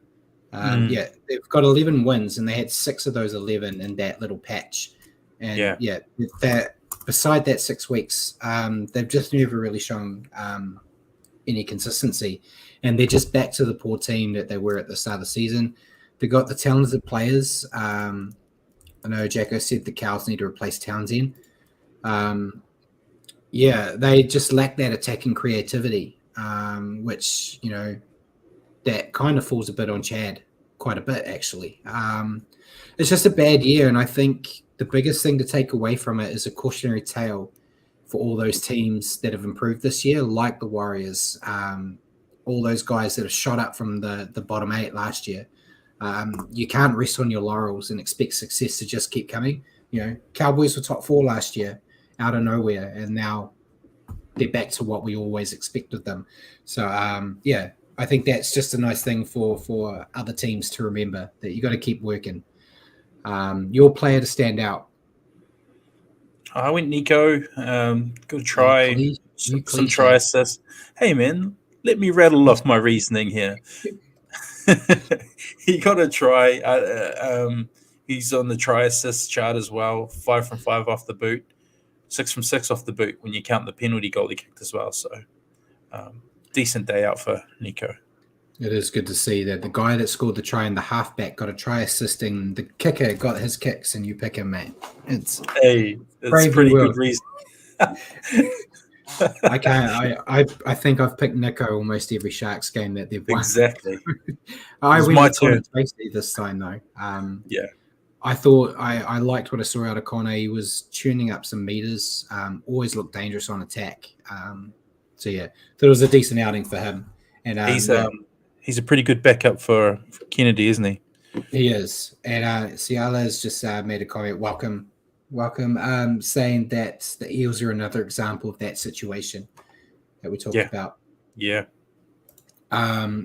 Yeah, they've got 11 wins and they had 6 of those 11 in that little patch. And that beside that 6 weeks, they've just never really shown any consistency, and they're just back to the poor team that they were at the start of the season. They got the talented players. I know Jacko said the Cows need to replace Townsend. They just lack that attacking creativity, which, that kind of falls a bit on Chad, quite a bit, actually. It's just a bad year, and I think the biggest thing to take away from it is a cautionary tale for all those teams that have improved this year, like the Warriors, all those guys that have shot up from the bottom 8 last year. You can't rest on your laurels and expect success to just keep coming. Cowboys were top 4 last year out of nowhere, and now they're back to what we always expected them. So, I think that's just a nice thing for other teams to remember, that you got to keep working. Your player to stand out. I went Nico. Got to try some try assists. Hey, man, let me rattle off my reasoning here. He got a try. He's on the try assist chart as well. 5 from 5 off the boot. 6 from 6 off the boot when you count the penalty goal he kicked as well. So decent day out for Nico. It is good to see that the guy that scored the try in the halfback got a try assisting. The kicker got his kicks, and you pick him, mate. It's pretty good reason. I can't. I think I've picked Nico almost every Sharks game that they've won. Exactly. I went with Connor Tracy this time though. I thought I liked what I saw out of Connor. He was tuning up some meters. Always looked dangerous on attack. Thought it was a decent outing for him. And he's a pretty good backup for Kennedy, isn't he? He is. And Ciala has just made a comment. Welcome, saying that the Eels are another example of that situation that we talked about. Yeah.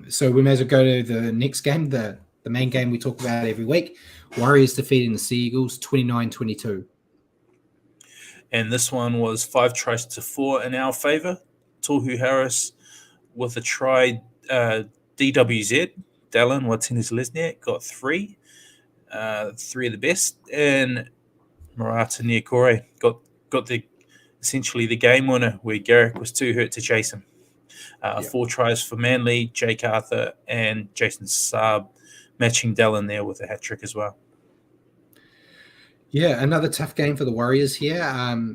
So we may as well go to the next game, the main game we talk about every week. Warriors defeating the Sea Eagles 29-22. And this one was 5 tries to 4 in our favor. Tohu Harris with a try. DWZ, Dallin Watene-Zelezniak, got 3. 3 of the best. And Marata Niokore got essentially the game winner where Garrick was too hurt to chase him. 4 tries for Manly, Jake Arthur, and Jason Saab, matching Dallin there with a hat trick as well. Yeah, another tough game for the Warriors here.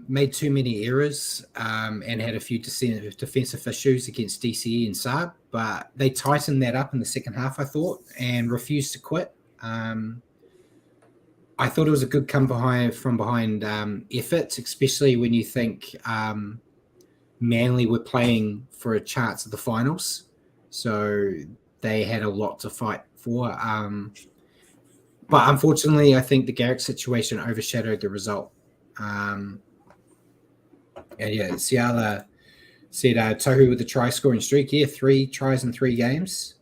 Made too many errors and had a few defensive issues against DCE and Saab, but they tightened that up in the second half, I thought, and refused to quit. I thought it was a good come from behind effort, especially when you think Manly were playing for a chance at the finals, so they had a lot to fight for. But unfortunately, I think the Garrick situation overshadowed the result. Ciala said Tohu with the try scoring streak. 3 tries in 3 games.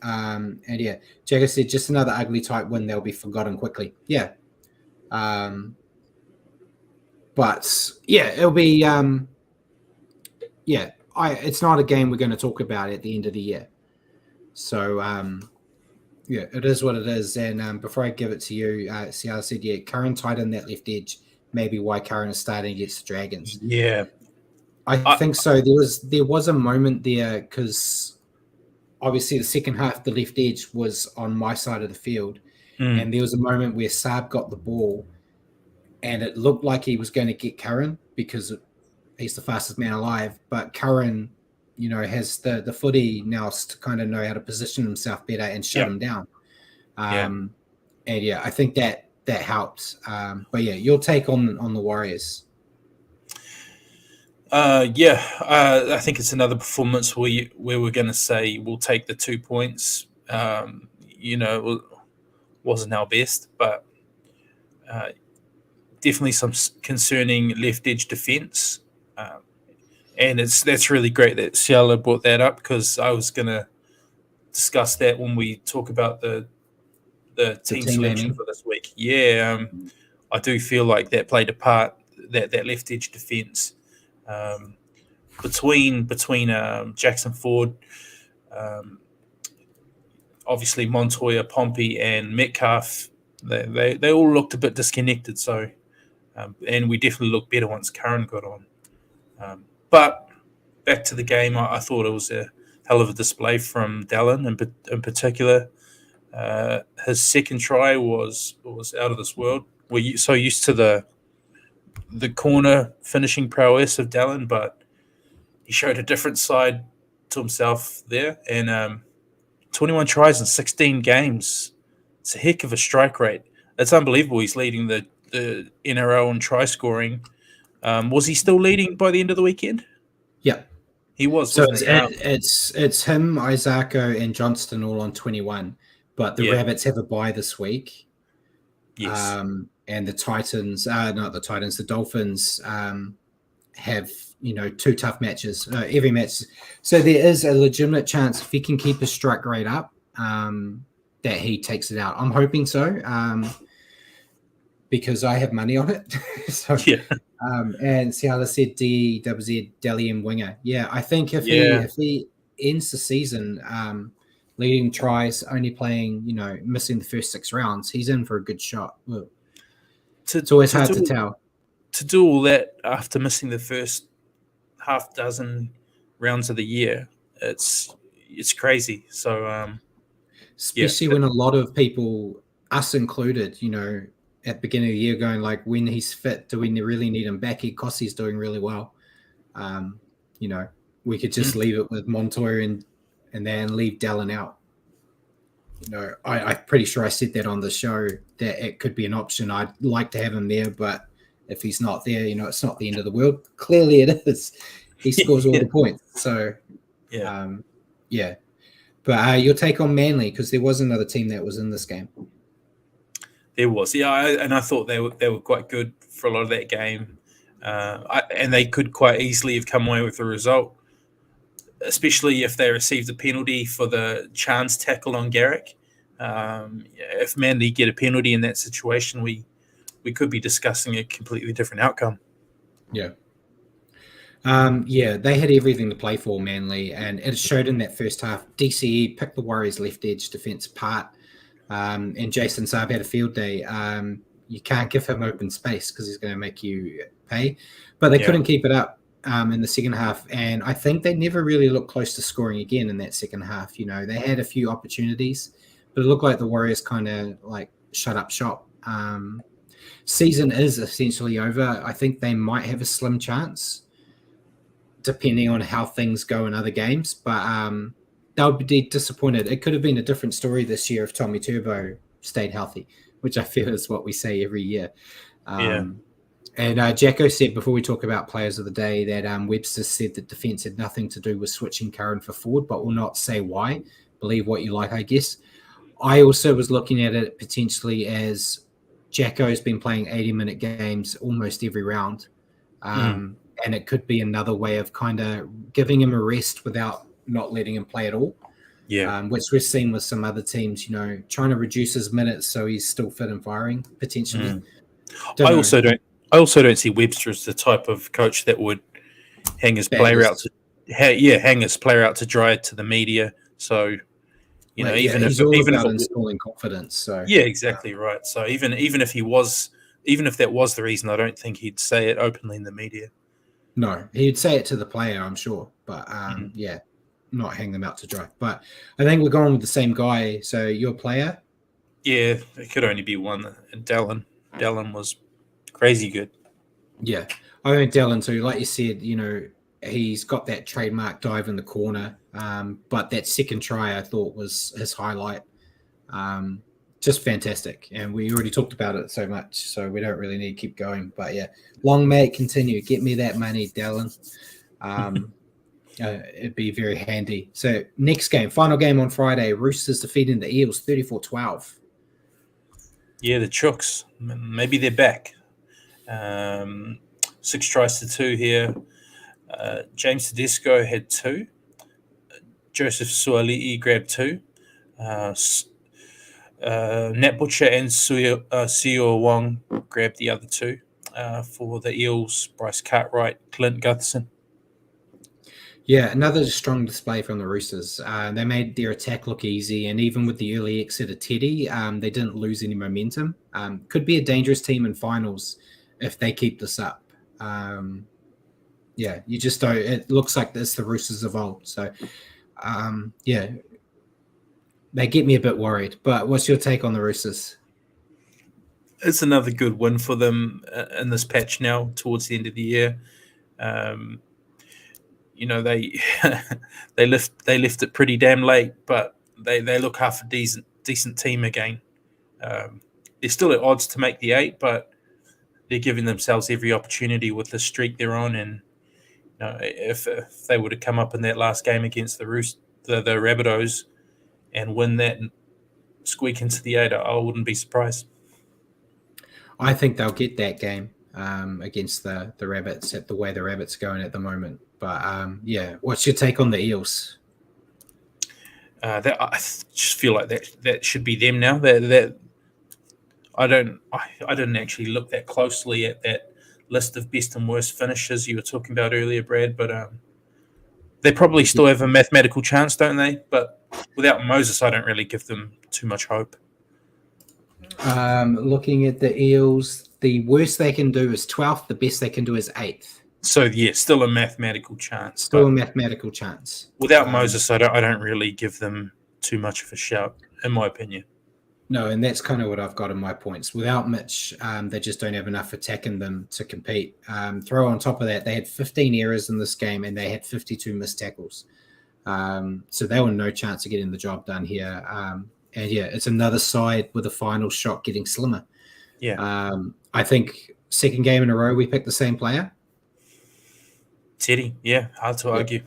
Jagger said just another ugly type win. They'll be forgotten quickly. Yeah. It'll be. It's not a game we're going to talk about at the end of the year. So, it is what it is. And before I give it to you, Ciala said, Curran tightened that left edge. Maybe why Curran is starting against the Dragons. Yeah. I think so. There was a moment there because obviously the second half, the left edge was on my side of the field. And there was a moment where Saab got the ball and it looked like he was going to get Curran because he's the fastest man alive. But Curran, has the footy now to kind of know how to position himself better and shut him down. I think that helped. Your take on the Warriors. I think it's another performance where we're going to say we'll take the 2 points. It wasn't our best, but definitely some concerning left edge defense. and that's really great that Ciala brought that up, because I was going to discuss that when we talk about the team team selection naming. for this week. Yeah, I do feel like that played a part, that left edge defense, between Jackson Ford, um, obviously Montoya, Pompey, and Metcalf. They all looked a bit disconnected. So, and we definitely looked better once Curran got on. But back to the game, I thought it was a hell of a display from Dallin in particular. His second try was out of this world. We're so used to the corner finishing prowess of Dallin, but he showed a different side to himself there. And 21 tries in 16 games. It's a heck of a strike rate. It's unbelievable. He's leading the NRL in try scoring. Was he still leading by the end of the weekend? Yeah. He was, So wasn't he? it's him, Isako, and Johnston all on 21, but the Rabbits have a bye this week. Yes. And the Titans, not the Titans, the Dolphins have, two tough matches every match. So there is a legitimate chance, if he can keep his strike rate up, that he takes it out. I'm hoping so, because I have money on it. So yeah. And Ciala said DWZ Dalian winger. Yeah, I think if he ends the season leading tries, only playing, missing the first 6 rounds, he's in for a good shot. Well, it's always hard to tell. To do all that after missing the first half dozen rounds of the year, it's crazy. So especially when a lot of people, us included, at the beginning of the year going like, when he's fit, do we really need him back? Because he's doing really well. We could just leave it with Montoya and then leave Dallin out. I'm pretty sure I said that on the show, that it could be an option. I'd like to have him there, but if he's not there, it's not the end of the world. Clearly it is. He scores all the points. So, yeah. But your take on Manly, because there was another team that was in this game. There was, and I thought they were quite good for a lot of that game, and they could quite easily have come away with the result, especially if they received a penalty for the chance tackle on Garrick. If Manly get a penalty in that situation, we could be discussing a completely different outcome. Yeah. They had everything to play for, Manly, and it showed in that first half. DCE picked the Warriors' left edge defence apart, and Jason Saab had a field day. You can't give him open space because he's going to make you pay, but they couldn't keep it up in the second half, and I think they never really looked close to scoring again in that second half. They had a few opportunities, but it looked like the Warriors kind of like shut up shop. Season is essentially over. I think they might have a slim chance, depending on how things go in other games, but they'll be disappointed. It could have been a different story this year if Tommy Turbo stayed healthy, which I feel is what we say every year. And Jacko said, before we talk about players of the day, that Webster said that defence had nothing to do with switching Curran for forward, but will not say why. Believe what you like, I guess. I also was looking at it potentially as Jacko's been playing 80-minute games almost every round. And it could be another way of kind of giving him a rest without not letting him play at all. Yeah. Which we've seen with some other teams, trying to reduce his minutes so he's still fit and firing, potentially. I also don't see Webster as the type of coach that would hang his player out to dry to the media. So, even if installing confidence. So yeah, exactly right. So even if that was the reason, I don't think he'd say it openly in the media. No, he'd say it to the player, I'm sure, but not hang them out to dry. But I think we're going with the same guy. So your player? Yeah, it could only be one. Dallin was crazy good. Yeah, I think Dallin too. Like you said, he's got that trademark dive in the corner. But that second try I thought was his highlight. Just fantastic. And we already talked about it so much, so we don't really need to keep going. But yeah, long may it continue. Get me that money, Dallin. It'd be very handy. So next game, final game on Friday, Roosters defeating the Eels 34-12. Yeah, the Chooks. Maybe they're back. 6 tries to 2 here. James Tedesco had 2. Joseph Suali'i grabbed 2. Nat Butcher and Seo Wong grabbed the other 2. For the Eels, Bryce Cartwright, Clint Gutherson. Yeah, another strong display from the Roosters. They made their attack look easy, and even with the early exit of Teddy, they didn't lose any momentum. Could be a dangerous team in finals if they keep this up. Yeah, you just don't. It looks like it's the Roosters of old. So, yeah, they get me a bit worried. But what's your take on the Roosters? It's another good win for them in this patch now towards the end of the year. They they left it pretty damn late, but they look half a decent team again. They're still at odds to make the 8, but they're giving themselves every opportunity with the streak they're on. And if they were to come up in that last game against the Rabbitohs and win that and squeak into the 8, I wouldn't be surprised. I think they'll get that game against the Rabbits at the way the Rabbits are going at the moment. But yeah, what's your take on the Eels? I just feel like that should be them now. That I didn't actually look that closely at that list of best and worst finishes you were talking about earlier, Brad. But they probably still have a mathematical chance, don't they? But without Moses, I don't really give them too much hope. Looking at the Eels, the worst they can do is 12th. The best they can do is 8th. So yeah, still a mathematical chance. Still a mathematical chance. Without Moses, I don't really give them too much of a shout, in my opinion. No, and that's kind of what I've got in my points. Without Mitch, they just don't have enough attack in them to compete. Throw on top of that, they had 15 errors in this game and they had 52 missed tackles. So they were no chance of getting the job done here. And yeah, it's another side with a final shot getting slimmer. Yeah. I think second game in a row we picked the same player. Teddy, yeah, hard to argue.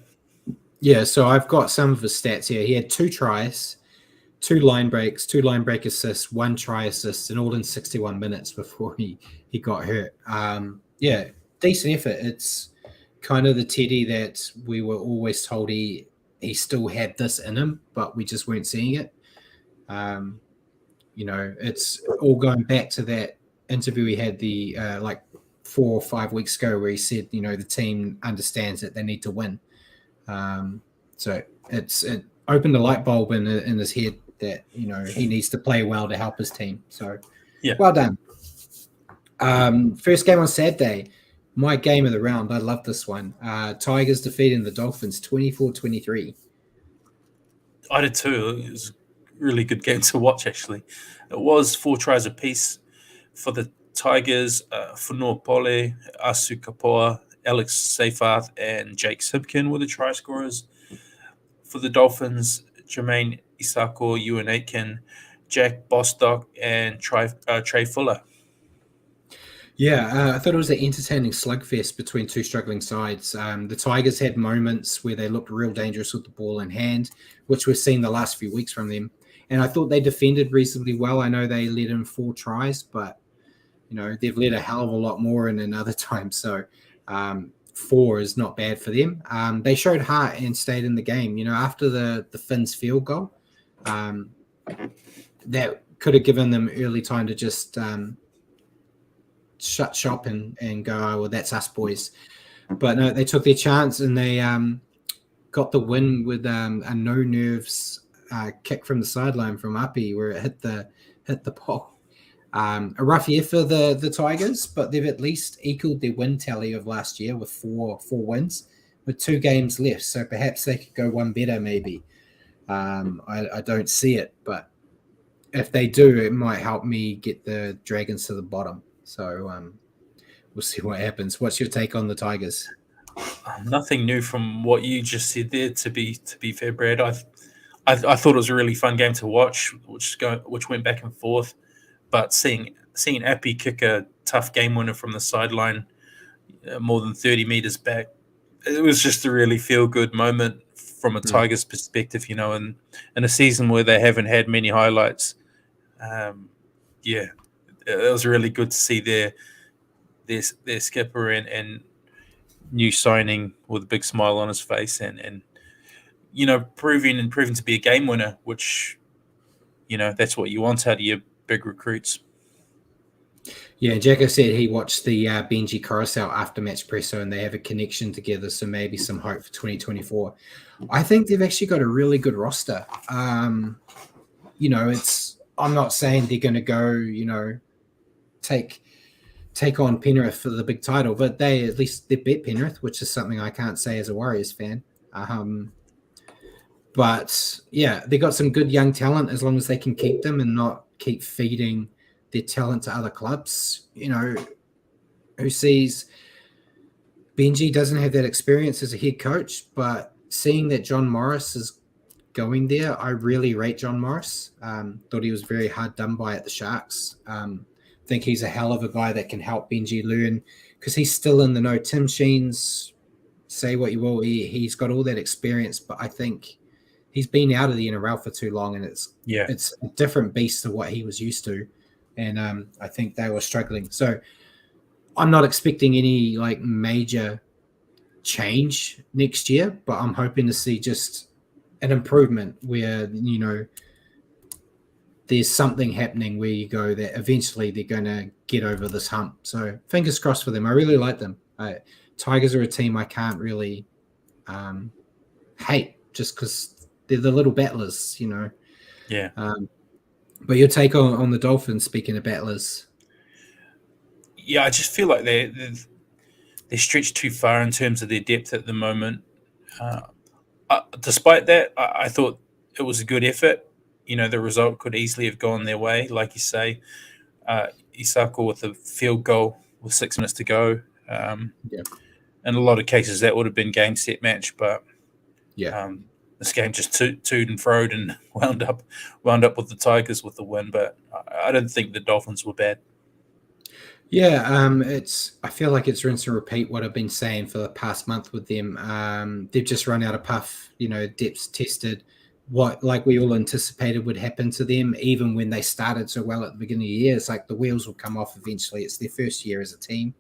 Yeah, so I've got some of his stats here. He had 2 tries, 2 line breaks, 2 line break assists, 1 try assist, and all in 61 minutes before he got hurt. Yeah, decent effort. It's kind of the Teddy that we were always told he still had this in him, but we just weren't seeing it. It's all going back to that interview he had like 4 or 5 weeks ago where he said, the team understands that they need to win. So it opened a light bulb in his head that, he needs to play well to help his team. So yeah, well done. First game on Saturday, my game of the round. I love this one. Tigers defeating the Dolphins 24-23. I did too. It was a really good game to watch, actually. It was 4 tries apiece for the Tigers. Funua Pole, Asu Kapoa, Alex Seyfarth, and Jake Simpkin were the try scorers. For the Dolphins, Jermaine Isako, Ewan Aitken, Jack Bostock, and Trey Fuller. Yeah, I thought it was an entertaining slugfest between 2 struggling sides. The Tigers had moments where they looked real dangerous with the ball in hand, which we've seen the last few weeks from them. And I thought they defended reasonably well. I know they let in 4 tries, but, they've let a hell of a lot more in another time. So 4 is not bad for them. They showed heart and stayed in the game. After the Finns field goal, that could have given them early time to just shut shop and go, oh, well, that's us boys. But no, they took their chance and they got the win with a no nerves kick from the sideline from Api where it hit the pole. A rough year for the Tigers, but they've at least equaled their win tally of last year with four wins with 2 games left. So perhaps they could go one better maybe. I don't see it, but if they do, it might help me get the Dragons to the bottom. So we'll see what happens. What's your take on the Tigers? Nothing new from what you just said there. To be fair, Brad, I thought it was a really fun game to watch, which went back and forth. But seeing Appy kick a tough game winner from the sideline, more than 30 meters back, it was just a really feel good moment from a Tigers perspective. In a season where they haven't had many highlights. Yeah, it was really good to see their skipper and new signing with a big smile on his face, and proving to be a game winner, which that's what you want out of your big recruits. Yeah, Jacko said he watched the Benji Coruscant after-match presser and they have a connection together, so maybe some hope for 2024. I think they've actually got a really good roster. I'm not saying they're going to go, take on Penrith for the big title, but they beat Penrith, which is something I can't say as a Warriors fan. But yeah, they got some good young talent as long as they can keep them and not keep feeding their talent to other clubs. Who sees Benji doesn't have that experience as a head coach, but seeing that John Morris is going there, I really rate John Morris. Thought he was very hard done by at the Sharks. Think he's a hell of a guy that can help Benji learn because he's still in the know. Tim Sheen's, say what you will, he's got all that experience, but I think he's been out of the NRL for too long, and it's a different beast to what he was used to. And I think they were struggling. So I'm not expecting any major change next year, but I'm hoping to see just an improvement where, there's something happening where you go that eventually they're going to get over this hump. So fingers crossed for them. I really like them. Tigers are a team I can't really hate just because they're the little battlers, Yeah. But your take on the Dolphins, speaking of battlers? Yeah, I just feel like they're stretched too far in terms of their depth at the moment. Despite that, I thought it was a good effort. The result could easily have gone their way, like you say. Isako with a field goal with 6 minutes to go. In a lot of cases, that would have been game, set, match. But this game just toed and froed and wound up with the Tigers with the win. But I don't think the Dolphins were bad. Yeah, I feel like it's rinse and repeat what I've been saying for the past month with them. They've just run out of puff, depths tested. What we all anticipated would happen to them, even when they started so well at the beginning of the year. It's like the wheels will come off eventually. It's their first year as a team.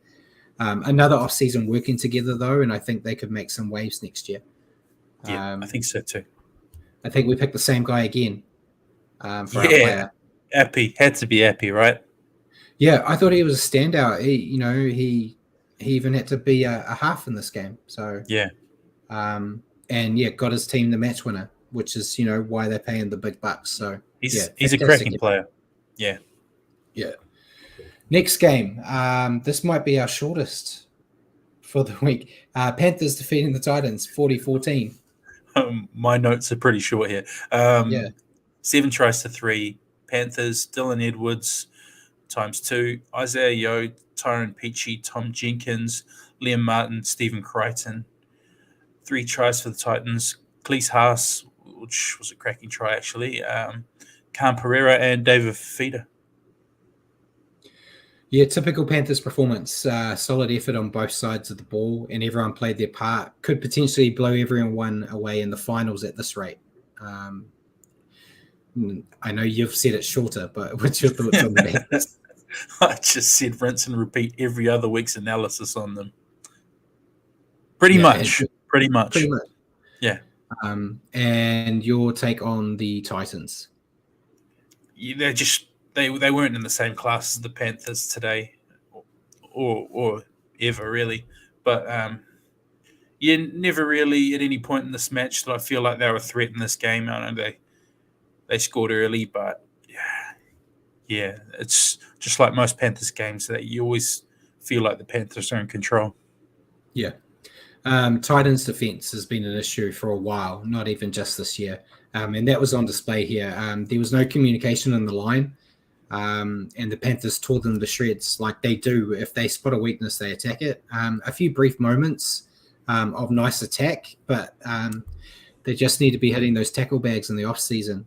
Another off-season working together, though, and I think they could make some waves next year. Yeah, I think so too. I think we picked the same guy again for our player. Appy. Had to be Appy, right? Yeah, I thought he was a standout. He even had to be a half in this game. So yeah. Got his team the match winner, which is, why they're paying the big bucks. So he's a cracking player. Yeah. Yeah. Next game. This might be our shortest for the week. Panthers defeating the Titans 40-14. My notes are pretty short here. 7 tries to 3. Panthers, Dylan Edwards ×2. Isaiah Yeo, Tyrone Peachy, Tom Jenkins, Liam Martin, Stephen Crichton. 3 tries for the Titans. Cleese Haas, which was a cracking try, actually. Cam Pereira and David Fifita. Yeah, typical Panthers performance. Solid effort on both sides of the ball, and everyone played their part. Could potentially blow everyone away in the finals at this rate. I know you've said it shorter, but what's your thoughts on the Panthers? I just said rinse and repeat every other week's analysis on them. Pretty much. Yeah. And your take on the Titans? Yeah, they weren't in the same class as the Panthers today, or ever really. But never really at any point in this match did I feel like they were a threat in this game. I know they scored early, but yeah, it's just like most Panthers games that you always feel like the Panthers are in control. Yeah. Titans defense has been an issue for a while, not even just this year. And that was on display here. There was no communication in the line, and the Panthers tore them to shreds like they do. If they spot a weakness, they attack it. A few brief moments of nice attack, but they just need to be hitting those tackle bags in the off-season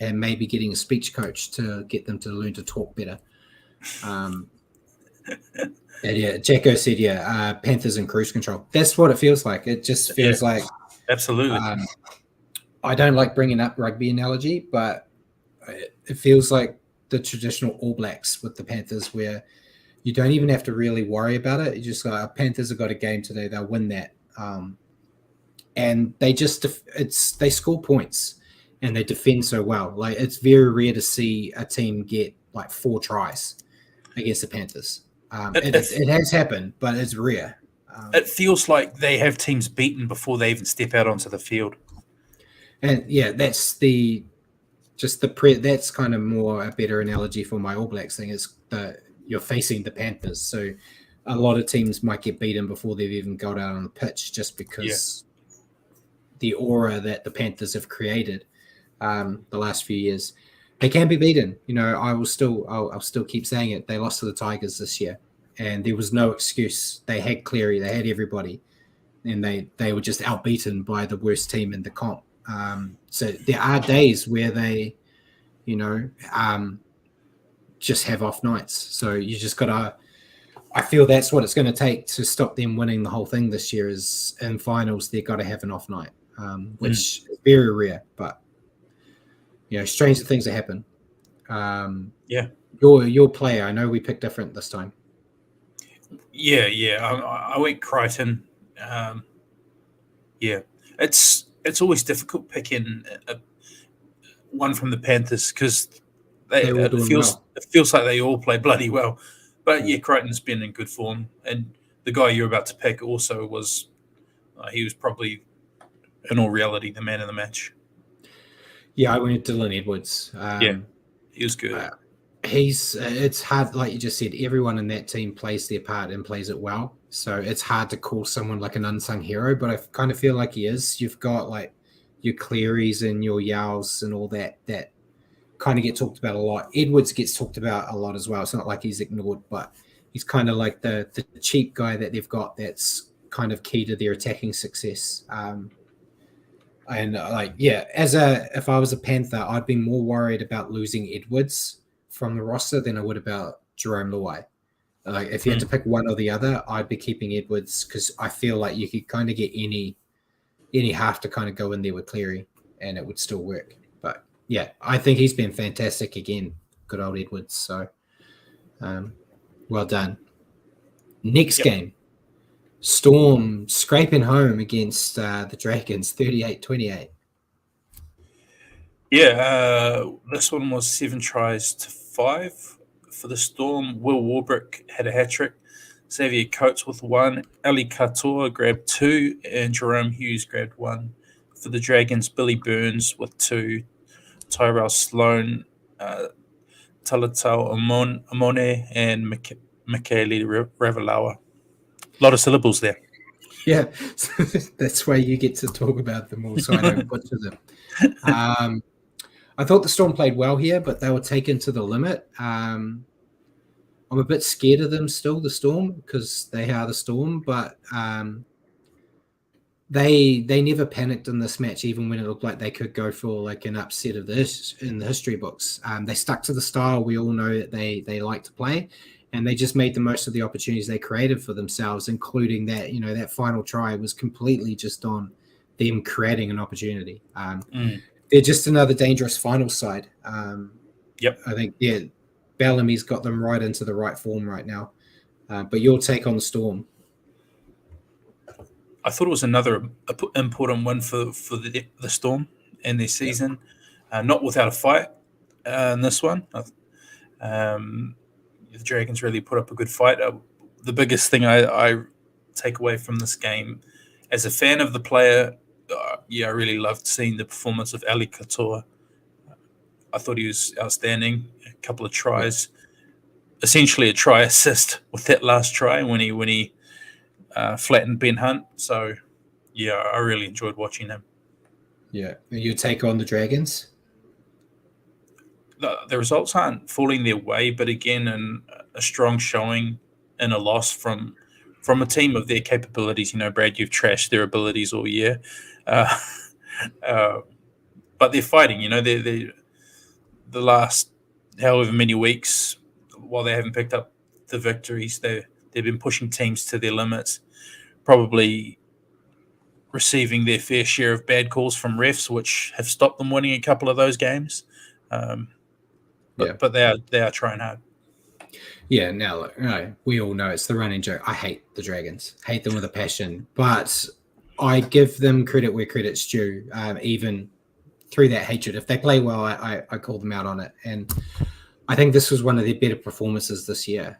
and maybe getting a speech coach to get them to learn to talk better. Jacko said, Panthers in cruise control. That's what it feels like. It just feels like... Absolutely. I don't like bringing up rugby analogy, but it feels like the traditional All Blacks with the Panthers where, you don't even have to really worry about it. You just Panthers have got a game today; they'll win that, and they they score points and they defend so well. Like it's very rare to see a team get like 4 tries against the Panthers. It has happened, but it's rare. It feels like they have teams beaten before they even step out onto the field. And yeah, that's that's kind of more a better analogy for my All Blacks thing is you're facing the Panthers. So a lot of teams might get beaten before they've even got out on the pitch just because the aura that the Panthers have created the last few years. They can be beaten. I'll still keep saying it. They lost to the Tigers this year, and there was no excuse. They had Cleary, they had everybody, and they were just outbeaten by the worst team in the comp. So there are days where they, just have off nights. So you just gotta. I feel that's what it's going to take to stop them winning the whole thing this year. Is in finals they've got to have an off night, which is very rare. But strange things that happen. Your player. I know we picked different this time. Yeah. I went Crichton. It's always difficult picking one from the Panthers because it feels like they all play bloody well. But Crichton's been in good form, and the guy you're about to pick also was. He was probably, in all reality, the man of the match. Yeah, I went Dylan Edwards. He was good. It's hard, like you just said. Everyone in that team plays their part and plays it well. So it's hard to call someone like an unsung hero, but I kind of feel like he is. You've got like your Clearys and your Yaos and all that kind of get talked about a lot. Edwards gets talked about a lot as well. It's not like he's ignored, but he's kind of like the cheap guy that they've got that's kind of key to their attacking success. If I was a Panther, I'd be more worried about losing Edwards from the roster than I would about Jerome Luai. Like if you had to pick one or the other, I'd be keeping Edwards because I feel like you could kind of get any half to kind of go in there with Cleary and it would still work. But yeah, I think he's been fantastic again. Good old Edwards. So well done. Next game. Storm scraping home against the Dragons, 38-28. Yeah, this one was 7-5 for the Storm. Will Warbrick had a hat-trick. Xavier Coates with 1. Ali Katoa grabbed 2. And Jerome Hughes grabbed 1. For the Dragons, Billy Burns with 2. Tyrell Sloan, Talatau Amone, and Michaeli Ravalawa. A lot of syllables there. Yeah, that's why you get to talk about them all, so I don't butcher them. I thought the Storm played well here, but they were taken to the limit. I'm a bit scared of them still, the Storm, because they are the Storm, but they never panicked in this match, even when it looked like they could go for like an upset of this in the history books. They stuck to the style we all know that they like to play. And they just made the most of the opportunities they created for themselves, including that, that final try was completely just on them creating an opportunity. They're just another dangerous final side. Yep. I think, Bellamy's got them right into the right form right now. But your take on the Storm? I thought it was another important one for the Storm and their season. Not without a fight in this one. The Dragons really put up a good fight. The biggest thing I take away from this game, as a fan of the player, I really loved seeing the performance of Ali Katoa. I thought he was outstanding. A couple of tries, essentially a try assist with that last try when he flattened Ben Hunt. So, I really enjoyed watching him. Yeah. Your take on the Dragons? The results aren't falling their way, but again, a strong showing and a loss from a team of their capabilities. Brad, you've trashed their abilities all year, but they're fighting. They're the last however many weeks, while they haven't picked up the victories, they've been pushing teams to their limits, probably receiving their fair share of bad calls from refs, which have stopped them winning a couple of those games. But they are trying hard. Yeah, now look, we all know it's the running joke. I hate the Dragons, hate them with a passion, but I give them credit where credit's due. Even through that hatred, if they play well, I call them out on it. And I think this was one of their better performances this year.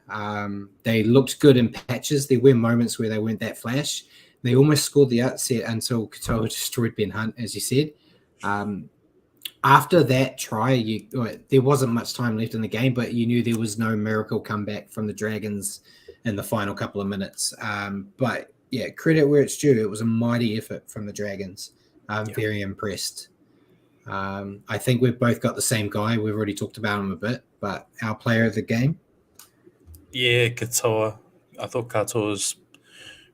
They looked good in patches. There were moments where they weren't that flash. They almost scored the outset until Katoa destroyed Ben Hunt, as you said. After that try, there wasn't much time left in the game, but you knew there was no miracle comeback from the Dragons in the final couple of minutes. But yeah, credit where it's due. It was a mighty effort from the Dragons. I'm very impressed. I think we've both got the same guy. We've already talked about him a bit, but our player of the game. Yeah, Katoa. I thought Katoa was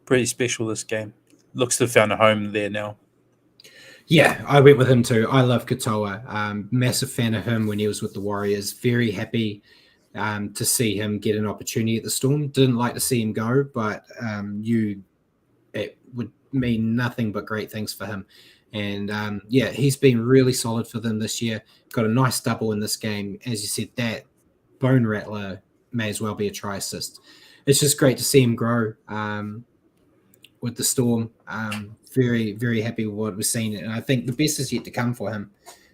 pretty special this game. Looks to have found a home there now. Yeah, I went with him too. I love Katoa. Massive fan of him when he was with the Warriors. Very happy to see him get an opportunity at the Storm. Didn't like to see him go, but it would mean nothing but great things for him. And he's been really solid for them this year. Got a nice double in this game. As you said, that bone rattler may as well be a try assist. It's just great to see him grow with the Storm. Very, very happy with what we've seen. And I think the best is yet to come for him.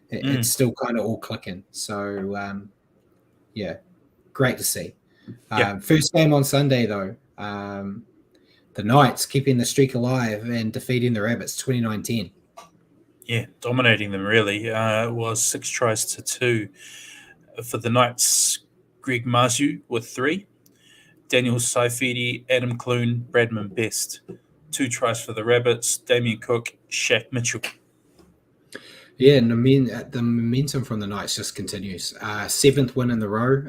It's still kind of all clicking. So, great to see. First game on Sunday, though. The Knights keeping the streak alive and defeating the Rabbits 29-10. Yeah, dominating them, really. It was 6-2 for the Knights. Greg Marzu with 3. Daniel Saifidi, Adam Clune, Bradman Best. 2 tries for the Rabbits. Damien Cook, Shaq Mitchell. Yeah, and the momentum from the Knights just continues. 7th win in the row,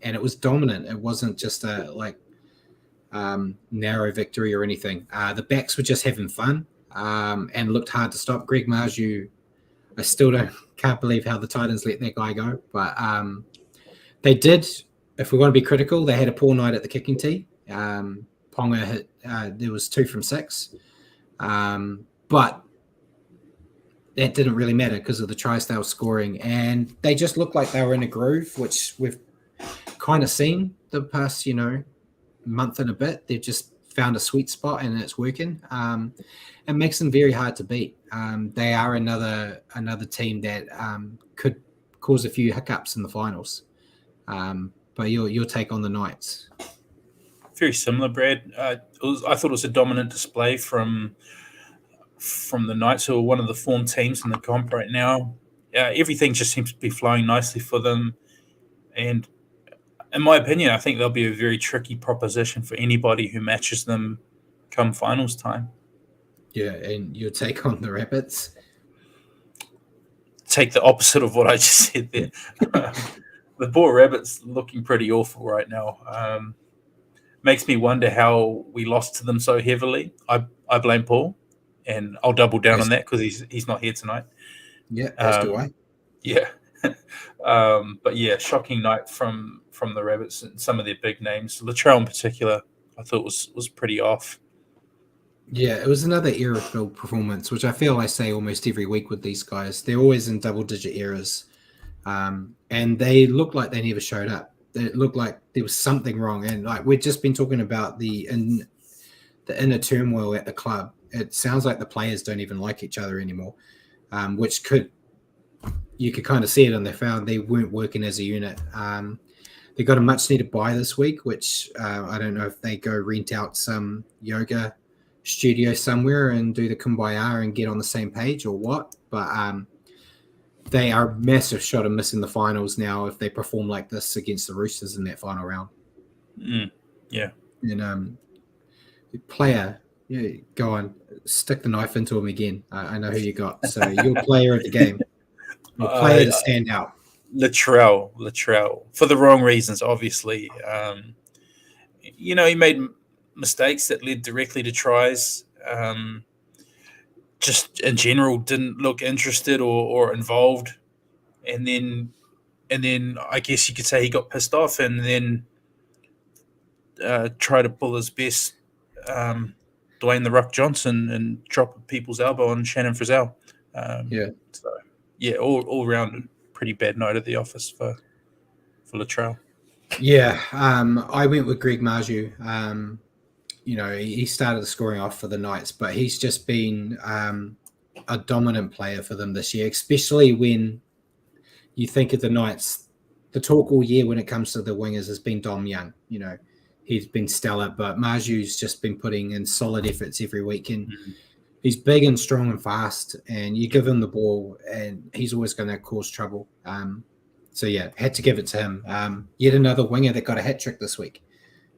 and it was dominant. It wasn't just a narrow victory or anything. The backs were just having fun and looked hard to stop. Greg Marzu, I still can't believe how the Titans let that guy go, but they did. If we want to be critical, they had a poor night at the kicking tee. Ponga hit. There was 2 from 6, but that didn't really matter because of the tries they were scoring, and they just looked like they were in a groove, which we've kind of seen the past, month and a bit. They've just found a sweet spot and it's working. It makes them very hard to beat. They are another team that could cause a few hiccups in the finals. But your take on the Knights? Very similar, Brad. I thought it was a dominant display from the Knights, who are one of the form teams in the comp right now. Everything just seems to be flowing nicely for them. And in my opinion, I think they'll be a very tricky proposition for anybody who matches them come finals time. Yeah, and your take on the Rabbits? Take the opposite of what I just said there. The poor Rabbits looking pretty awful right now. Makes me wonder how we lost to them so heavily. I blame Paul, and I'll double down on that because he's not here tonight. Yeah, as do I. Yeah. But yeah, shocking night from the Rabbits and some of their big names. Latrell in particular, I thought was pretty off. Yeah, it was another error-filled performance, which I feel I say almost every week with these guys. They're always in double-digit errors, and they look like they never showed up. It looked like there was something wrong, and we've just been talking about the inner turmoil at the club. It sounds like the players don't even like each other anymore, which you could kind of see it on their foul. They weren't working as a unit. They got a much-needed buy this week, which I don't know if they go rent out some yoga studio somewhere and do the kumbaya and get on the same page or what, but they are a massive shot of missing the finals now if they perform like this against the Roosters in that final round. Yeah. And player, go on, stick the knife into him again. I know who you got. So your player of the game, your player to stand out. Latrell, for the wrong reasons, obviously. He made mistakes that led directly to tries. Just in general, didn't look interested or involved, and then I guess you could say he got pissed off, and then tried to pull his best Dwayne the Rock Johnson and drop people's elbow on Shannon Frizzell. All round pretty bad night at the office for Latrell. Yeah, I went with Greg Marju. He started the scoring off for the Knights, but he's just been a dominant player for them this year, especially when you think of the Knights. The talk all year when it comes to the wingers has been Dom Young. He's been stellar, but Marju's just been putting in solid efforts every week, and he's big and strong and fast, and you give him the ball, and he's always going to cause trouble. Had to give it to him. Yet another winger that got a hat trick this week.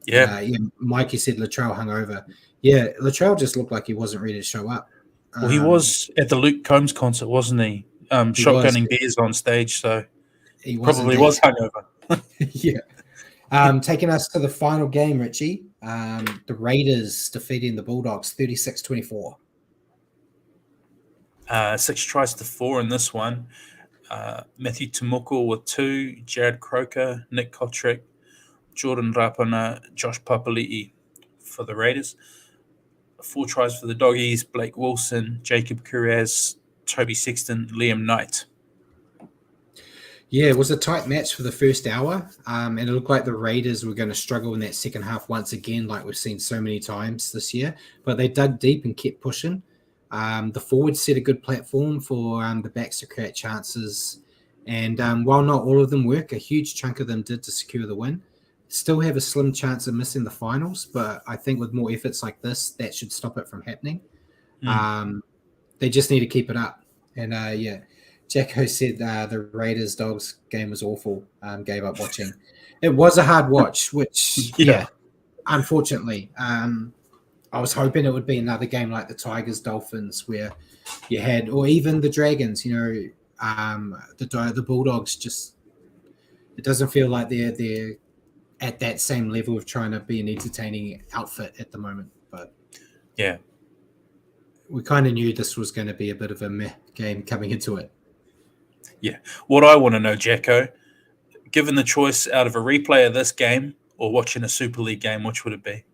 Yeah. Mikey said Latrell hung over. Yeah, Latrell just looked like he wasn't ready to show up. Well, he was at the Luke Combs concert, wasn't he? Shotgunning beers on stage, so he probably was hungover. Yeah. Taking us to the final game, Richie. The Raiders defeating the Bulldogs 36-24. 6 tries to 4 in this one. Matthew Tumuku with 2, Jared Croker, Nick Kotrick, Jordan Rapana, Josh Papali'i for the Raiders. 4 tries for the Doggies, Blake Wilson, Jacob Kuraz, Toby Sexton, Liam Knight. Yeah, it was a tight match for the first hour, and it looked like the Raiders were going to struggle in that second half once again, like we've seen so many times this year. But they dug deep and kept pushing. The forwards set a good platform for the backs to create chances. And while not all of them work, a huge chunk of them did to secure the win. Still have a slim chance of missing the finals, but I think with more efforts like this, that should stop it from happening. They just need to keep it up. And Jacko said the Raiders Dogs game was awful. Gave up watching. It was a hard watch, which unfortunately, I was hoping it would be another game like the Tigers Dolphins, where you had, or even the Dragons. The Bulldogs just. It doesn't feel like they're at that same level of trying to be an entertaining outfit at the moment. But yeah, we kind of knew this was going to be a bit of a meh game coming into it. Yeah. What I want to know, Jacko, given the choice out of a replay of this game or watching a Super League game, which would it be?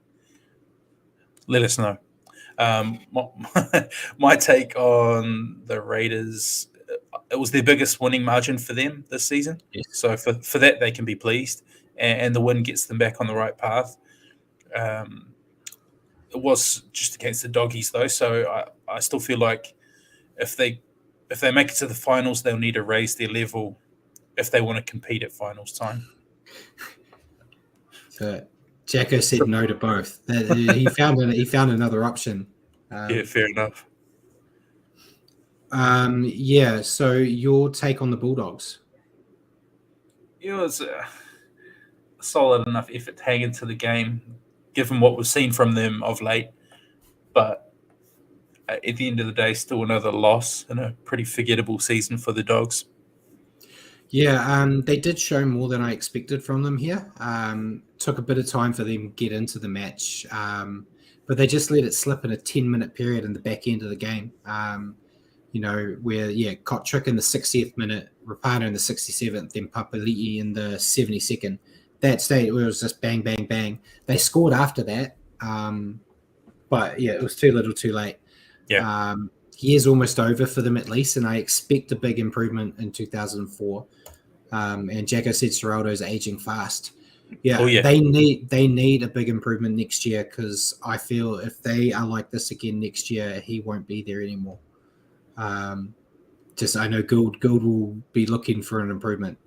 Let us know. My take on the Raiders, it was their biggest winning margin for them this season. Yes. So for that, they can be pleased. And the win gets them back on the right path. It was just against the Doggies, though, so I still feel like if they make it to the finals, they'll need to raise their level if they want to compete at finals time. So Jacko said no to both. He found another option. Fair enough. So your take on the Bulldogs? It was a solid enough effort to hang into the game, given what we've seen from them of late. But at the end of the day, still another loss and a pretty forgettable season for the Dogs. Yeah, they did show more than I expected from them here. Took a bit of time for them to get into the match, but they just let it slip in a 10-minute period in the back end of the game. Where Kotrick in the 60th minute, Rapana in the 67th, then Papali'i in the 72nd. That state where it was just bang, bang, bang. They scored after that, but it was too little, too late. Yeah. Year's almost over for them at least, and I expect a big improvement in 2004. And Jacko said Serraldo's aging fast. They need a big improvement next year, because I feel if they are like this again next year, he won't be there anymore. I know Gould will be looking for an improvement,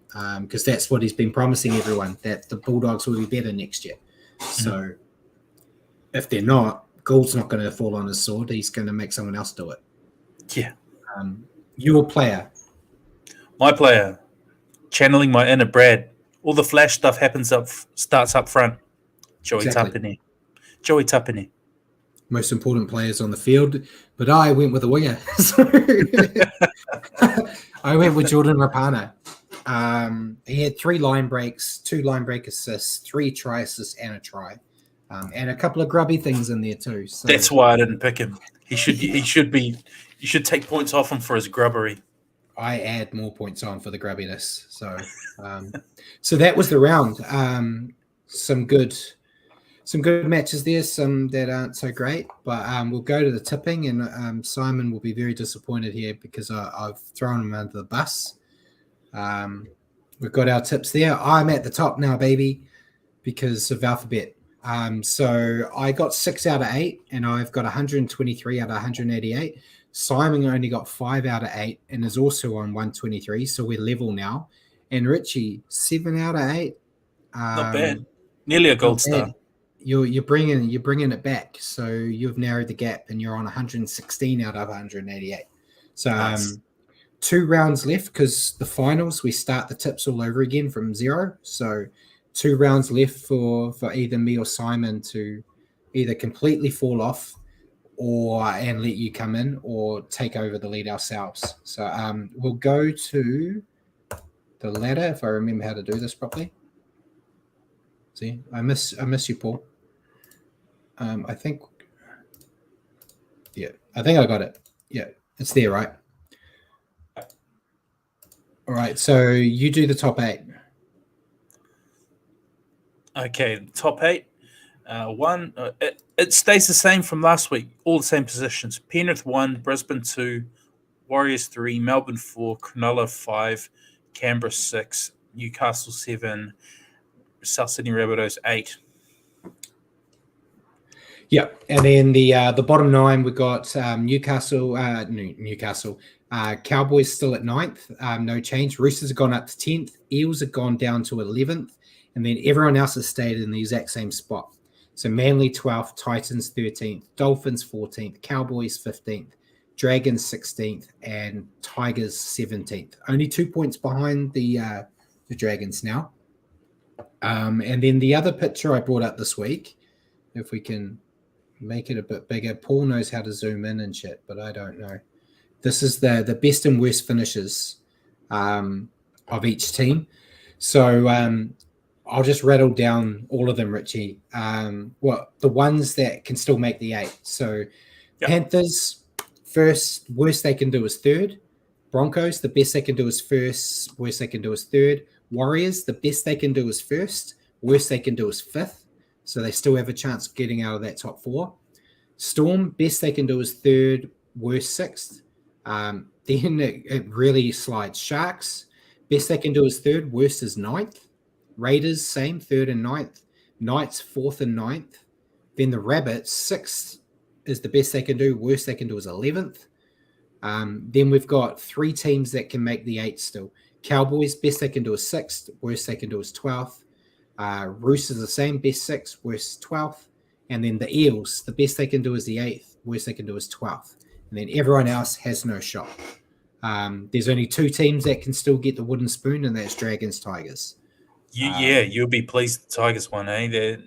because that's what he's been promising everyone, that the Bulldogs will be better next year. Mm-hmm. So if they're not, Gould's not going to fall on his sword. He's going to make someone else do it. Yeah. Your player. My player. Channeling my inner Brad. All the flash stuff starts up front. Joey Tapine. Most important players on the field, but I went with a winger. I went with Jordan Rapana. He had 3 line breaks, 2 line break assists, 3 try assists, and a try, and a couple of grubby things in there too. So that's why I didn't pick him. He should be. You should take points off him for his grubbery. I add more points on for the grubbiness. So that was the round. Some good matches there, some that aren't so great. But we'll go to the tipping, and Simon will be very disappointed here because I've thrown him under the bus. we've got our tips there. I'm at the top now, baby, because of alphabet. So I got 6 out of 8, and I've got 123 out of 188. Simon only got 5 out of 8 and is also on 123, so we're level now. And Richie, 7 out of 8. Not bad. Nearly a gold star. You're bringing it back. So you've narrowed the gap, and you're on 116 out of 188. So Nice. 2 rounds left, because the finals we start the tips all over again from 0. So 2 rounds left for either me or Simon to either completely fall off and let you come in, or take over the lead ourselves. So we'll go to the ladder if I remember how to do this properly. See, I miss you, Paul. I think I got it. Yeah, it's there, right? All right, so you do the top 8. Okay, top 8. It stays the same from last week. All the same positions. Penrith 1, Brisbane 2, Warriors 3, Melbourne 4, Cronulla 5, Canberra 6, Newcastle 7, South Sydney Rabbitohs 8. Yeah, and then the bottom 9 we got Newcastle, Cowboys still at 9th, no change. Roosters have gone up to 10th. Eels have gone down to 11th, and then everyone else has stayed in the exact same spot. So Manly 12th, Titans 13th, Dolphins 14th, Cowboys 15th, Dragons 16th, and Tigers 17th. Only 2 points behind the Dragons now. And then the other picture I brought up this week, if we can make it a bit bigger. Paul knows how to zoom in and shit, but I don't know. This is the best and worst finishes of each team. So I'll just rattle down all of them, Richie. The ones that can still make the 8. So Panthers, first, worst they can do is 3rd. Broncos, the best they can do is 1st. Worst they can do is 3rd. Warriors, the best they can do is 1st. Worst they can do is 5th. So they still have a chance of getting out of that top 4. Storm, best they can do is 3rd. Worst 6th. Then it really slides. Sharks, best they can do is 3rd. Worst is 9th. Raiders, same, 3rd and 9th. Knights, 4th and 9th. Then the Rabbits, 6th is the best they can do. Worst they can do is 11th. Then we've got 3 teams that can make the 8 still. Cowboys, best they can do is 6th. Worst they can do is 12th. Roosters, the same, best 6th. Worst 12th. And then the Eels, the best they can do is the 8th. Worst they can do is 12th. And then everyone else has no shot. There's only 2 teams that can still get the wooden spoon, and that's Dragons, Tigers. You'll be pleased the Tigers won, eh?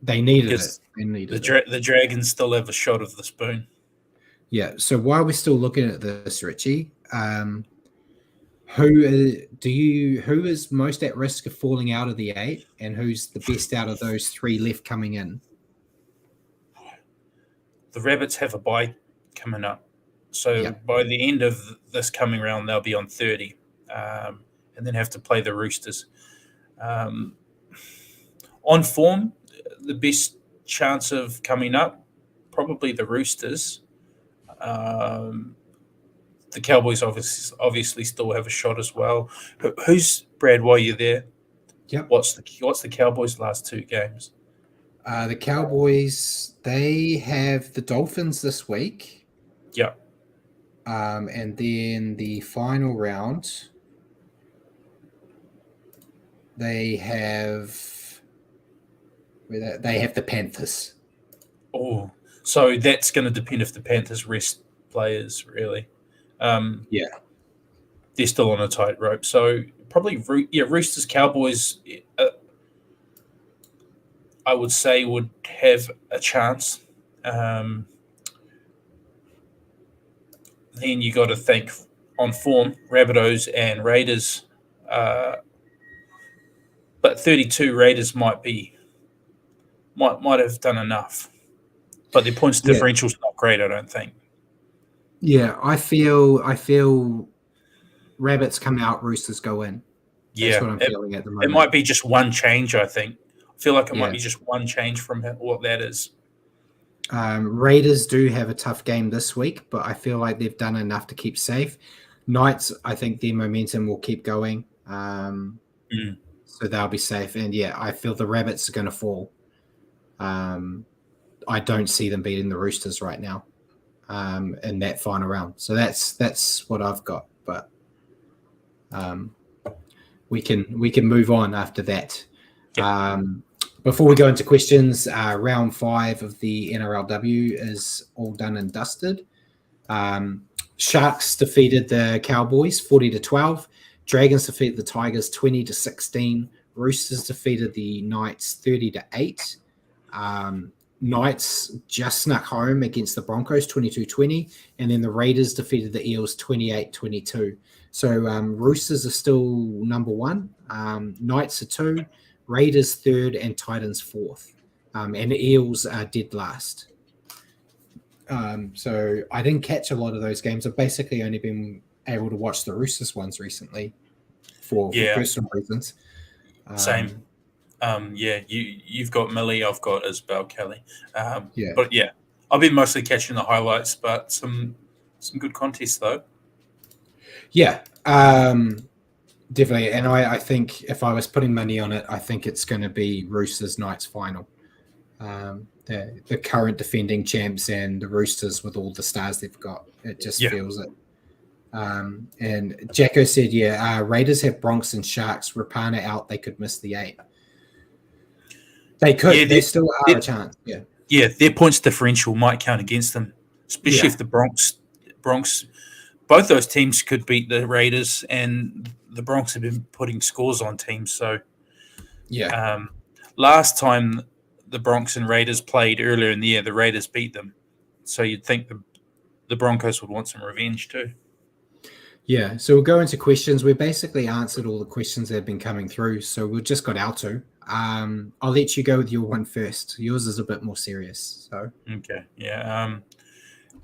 They needed it. The Dragons still have a shot of the spoon. Yeah. So while we're still looking at this, Richie, who is most at risk of falling out of the 8, and who's the best out of those 3 left coming in? The Rabbits have a bye coming up. So by the end of this coming round, they'll be on 30 and then have to play the Roosters. On form, the best chance of coming up, probably the Roosters. The Cowboys obviously still have a shot as well. Who's, Brad, while you're there? Yep. What's the Cowboys' last 2 games? The Cowboys, they have the Dolphins this week. Yep. And then the final round, they have the Panthers. Oh, so that's going to depend if the Panthers rest players, really. They're still on a tightrope. So probably, Roosters, Cowboys, I would say would have a chance. Then you got to think on form, Rabbitohs and Raiders. But 32 Raiders might have done enough. But their points differential is not great, I don't think. Yeah, I feel Rabbits come out, Roosters go in. That's what I'm feeling at the moment. It might be just one change, I think. I feel like it might be just one change from what that is. Raiders do have a tough game this week, but I feel like they've done enough to keep safe. Knights, I think their momentum will keep going. So they'll be safe. And yeah, I feel the Rabbits are going to fall. I don't see them beating the Roosters right now in that final round. So that's what I've got. But we can move on after that. Yeah. Before we go into questions, round 5 of the NRLW is all done and dusted. Sharks defeated the Cowboys 40-12. Dragons defeated the Tigers 20-16. Roosters defeated the Knights 30-8. Knights just snuck home against the Broncos 22-20, and then the Raiders defeated the Eels 28-22. So Roosters are still number 1. Knights are 2. Raiders 3rd, and Titans 4th. And the Eels are dead last. So I didn't catch a lot of those games. I've basically only been able to watch the Roosters ones recently for personal reasons. Same. You've got Millie, I've got Isabel Kelly. Yeah. But yeah, I've been mostly catching the highlights, but some good contests though. Yeah. Definitely. And I think if I was putting money on it, I think it's going to be Roosters Knights final. The current defending champs and the Roosters with all the stars they've got. It just feels it. And Jacko said, Raiders have Bronx and Sharks. Rapana out, they could miss the 8. They could. Yeah, they still are a chance. Yeah. Yeah, their points differential might count against them, especially if the Bronx. Both those teams could beat the Raiders, and the Bronx have been putting scores on teams. So, last time the Bronx and Raiders played earlier in the year, the Raiders beat them. So you'd think the Broncos would want some revenge too. Yeah, so we'll go into questions. We basically answered all the questions that have been coming through, so we've just got our 2. I'll let you go with your one first. Yours is a bit more serious. So okay, yeah.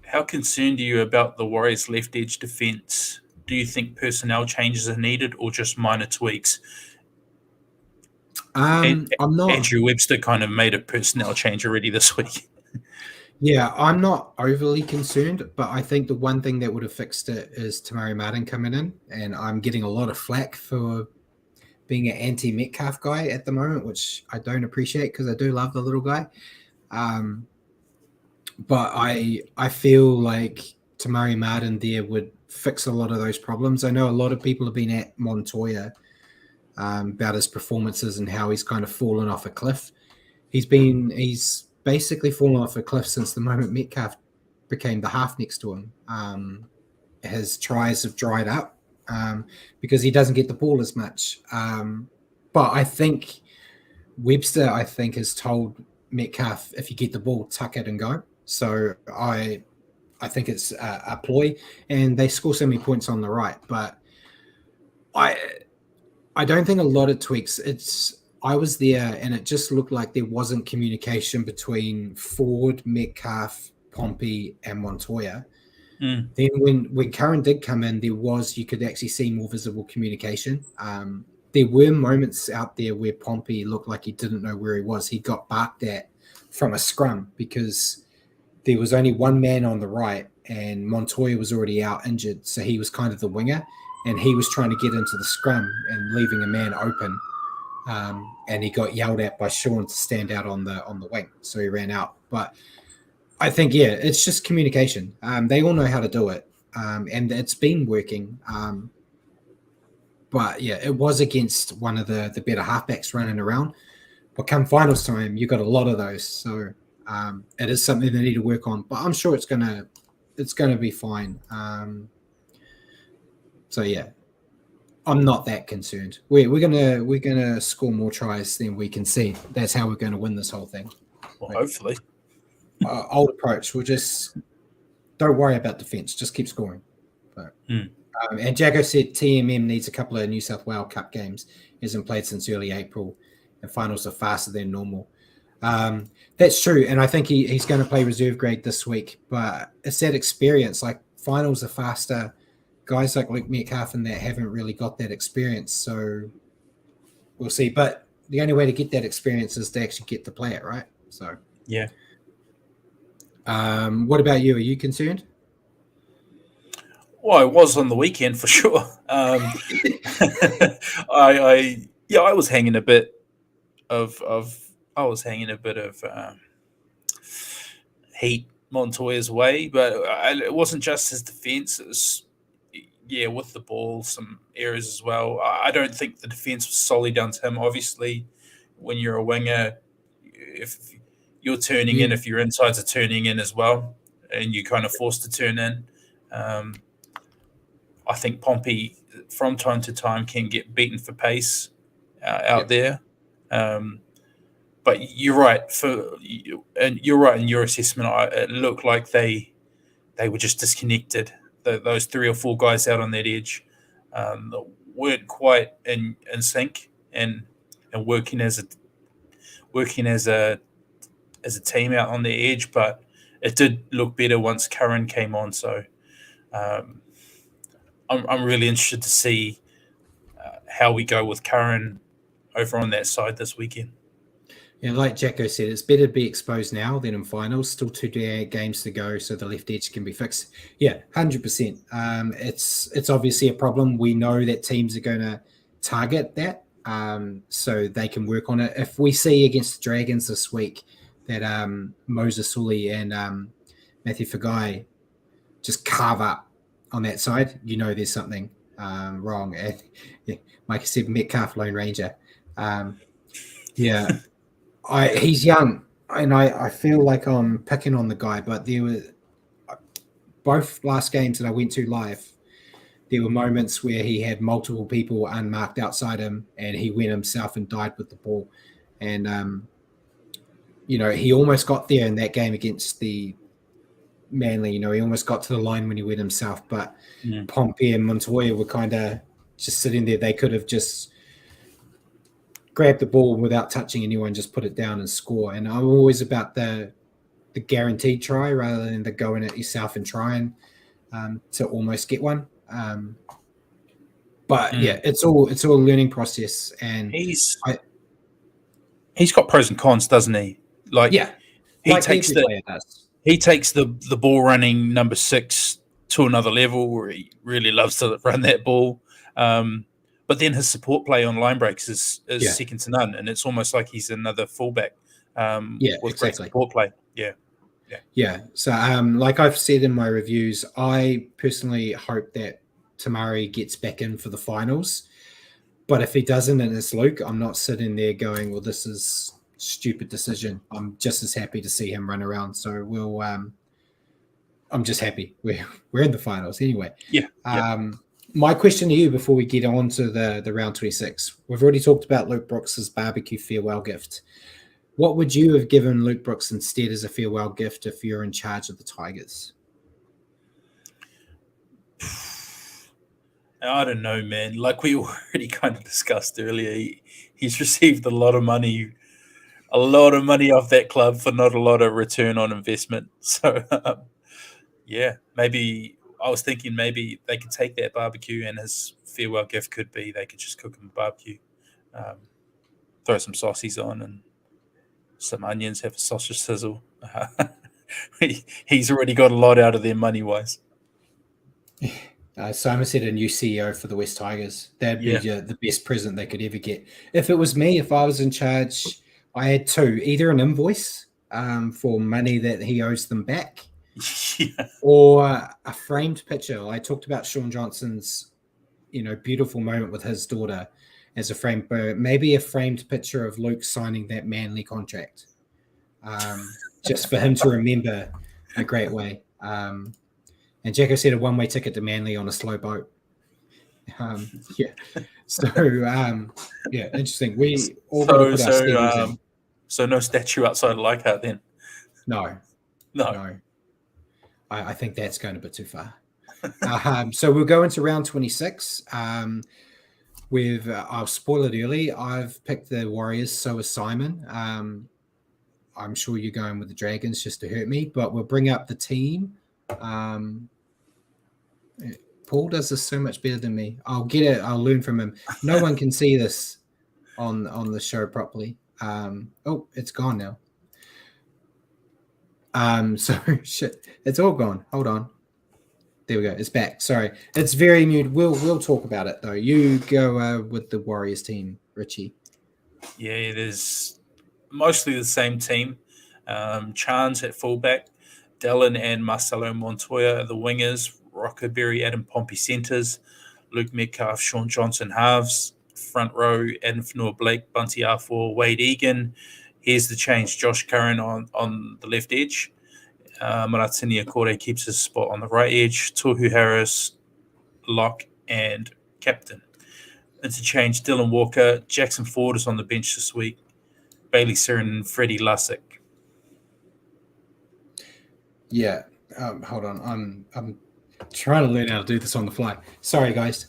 How concerned are you about the Warriors' left edge defense? Do you think personnel changes are needed or just minor tweaks? I'm not. Andrew Webster kind of made a personnel change already this week. Yeah, I'm not overly concerned, but I think the one thing that would have fixed it is Tamari Martin coming in, and I'm getting a lot of flack for being an anti-Metcalf guy at the moment, which I don't appreciate because I do love the little guy. But I feel like Tamari Martin there would fix a lot of those problems. I know a lot of people have been at Montoya about his performances and how he's kind of fallen off a cliff. He's basically fallen off a cliff since the moment Metcalf became the half next to him. His tries have dried up because he doesn't get the ball as much. But I think Webster, has told Metcalf, if you get the ball, tuck it and go. So I think it's a ploy, and they score so many points on the right. But I don't think a lot of tweaks. I was there, and it just looked like there wasn't communication between Ford, Metcalf, Pompey, and Montoya. Then when Curran did come in, you could actually see more visible communication. There were moments out there where Pompey looked like he didn't know where he was. He got barked at from a scrum because there was only one man on the right, and Montoya was already out injured, so he was kind of the winger, and he was trying to get into the scrum and leaving a man open. And he got yelled at by Sean to stand out on the wing, so he ran out. But I think, it's just communication. They all know how to do it, and it's been working. But it was against one of the better halfbacks running around. But come finals time, you got a lot of those, so it is something they need to work on. But I'm sure it's gonna be fine. I'm not that concerned. We're gonna score more tries than we can see. That's how we're going to win this whole thing. Well, hopefully. Old approach. We'll just don't worry about defense. Just keep scoring. But, and Jacko said TMM needs a couple of New South Wales Cup games. He hasn't played since early April, and finals are faster than normal. That's true, and I think he's going to play reserve grade this week. But it's that experience. Like, finals are faster. Guys like Luke Metcalf and that haven't really got that experience, so we'll see. But the only way to get that experience is to actually get to play it, right? So yeah. What about you? Are you concerned? Well, I was on the weekend for sure. Yeah, I was hanging a bit of heat Montoya's way, but it wasn't just his defense. It was, yeah, with the ball, some errors as well. I don't think the defense was solely down to him. Obviously, when you're a winger, if you're turning in, Yeah, if your insides are turning in as well, and you're kind of forced to turn in, um, I think Pompey from time to time can get beaten for pace yeah, out there. Um, but you're right and you're right in your assessment. It looked like they were just disconnected. Those three or four guys out on that edge weren't quite in sync and working as a team out on the edge. But it did look better once Curran came on. So um, I'm really interested to see how we go with Curran over on that side this weekend. yeah. Like Jacko said, it's better to be exposed now than in finals. Still two games to go, so the left edge can be fixed. Yeah, 100%. It's obviously a problem. We know that teams are going to target that, so they can work on it. If we see against the Dragons this week that Moses Sully and Matthew Fagai just carve up on that side, there's something wrong. And yeah, like I said, Metcalf Lone Ranger. Yeah, he's young, and I feel like I'm picking on the guy, but there were both last games that I went to live. There were moments where he had multiple people unmarked outside him, and he went himself and died with the ball. And he almost got there in that game against the Manly. He almost got to the line when he went himself, but Pompey and Montoya were kind of just sitting there. They could have just grabbed the ball without touching anyone, just put it down and score. And I'm always about the guaranteed try rather than the going at yourself and trying to almost get one. But yeah, it's all a learning process, and he's got pros and cons, doesn't he? Like, yeah, he like takes every player does. He takes the ball running number 6 to another level where he really loves to run that ball. But then his support play on line breaks is second to none, and it's almost like he's another fullback with great support play. Yeah. So, like I've said in my reviews, I personally hope that Tamari gets back in for the finals. But if he doesn't and it's Luke, I'm not sitting there going, well, this is stupid decision. I'm just as happy to see him run around. So I'm just happy. We're in the finals anyway. Yeah. My question to you before we get on to the round 26, we've already talked about Luke Brooks's barbecue farewell gift. What would you have given Luke Brooks instead as a farewell gift if you're in charge of the Tigers? I don't know, man. Like we already kind of discussed earlier, he's received a lot of money off that club for not a lot of return on investment. So, yeah, maybe I was thinking maybe they could take that barbecue, and his farewell gift could be they could just cook him a barbecue, throw some saucies on and some onions, have a sausage sizzle. He's already got a lot out of there money-wise. Simon said a new CEO for the West Tigers. That'd be the best present they could ever get. If it was me, if I was in charge, I had two, either an invoice for money that he owes them back, or a framed picture. I talked about Sean Johnson's, beautiful moment with his daughter as a framed, maybe a framed picture of Luke signing that Manly contract, just for him to remember a great way. And Jacko said a one-way ticket to Manly on a slow boat. Interesting. We all got to put our schedules in. So no statue outside of Leichhardt then? No. I think that's going a bit too far. So we'll go into round 26. I'll spoil it early. I've picked the Warriors, so is Simon. I'm sure you're going with the Dragons just to hurt me, but we'll bring up the team. Paul does this so much better than me. I'll get it. I'll learn from him. No one can see this on the show properly. It's gone now. So shit, it's all gone. Hold on. There we go. It's back. Sorry, it's very muted. We'll talk about it though. You go with the Warriors team, Richie. Yeah, it is mostly the same team. Chance at fullback, Dallin and Marcelo Montoya are the wingers, Rockaberry, Adam Pompey centres, Luke Metcalf, Sean Johnson halves, front row, Adam Fanua Blake, Bunty Arfor, Wade Egan. Here's the change, Josh Curran on the left edge. Maratini Akore keeps his spot on the right edge, Tohu Harris, lock, and captain. Interchange, Dylan Walker, Jackson Ford is on the bench this week, Bailey Siren and Freddie Lussick. Yeah, hold on. I'm trying to learn how to do this on the fly. Sorry, guys.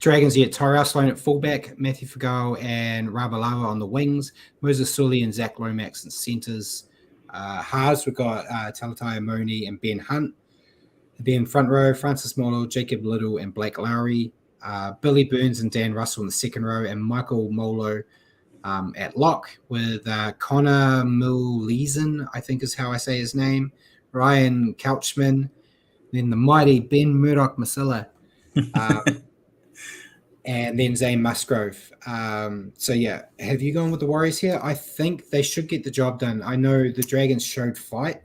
Dragons get Tyrell Sloan at fullback, Matthew Fagal and Rabalava on the wings, Moses Sully and Zach Lomax in centres. Halves, we've got Talatai Moni and Ben Hunt. Then front row, Francis Molo, Jacob Little and Blake Lowry. Billy Burns and Dan Russell in the second row, and Michael Molo at lock with Connor Muleason, I think is how I say his name, Ryan Couchman, then the mighty Ben Murdoch Masilla, and then Zane Musgrove. So yeah, have you gone with the Warriors here? I think they should get the job done. I know the Dragons showed fight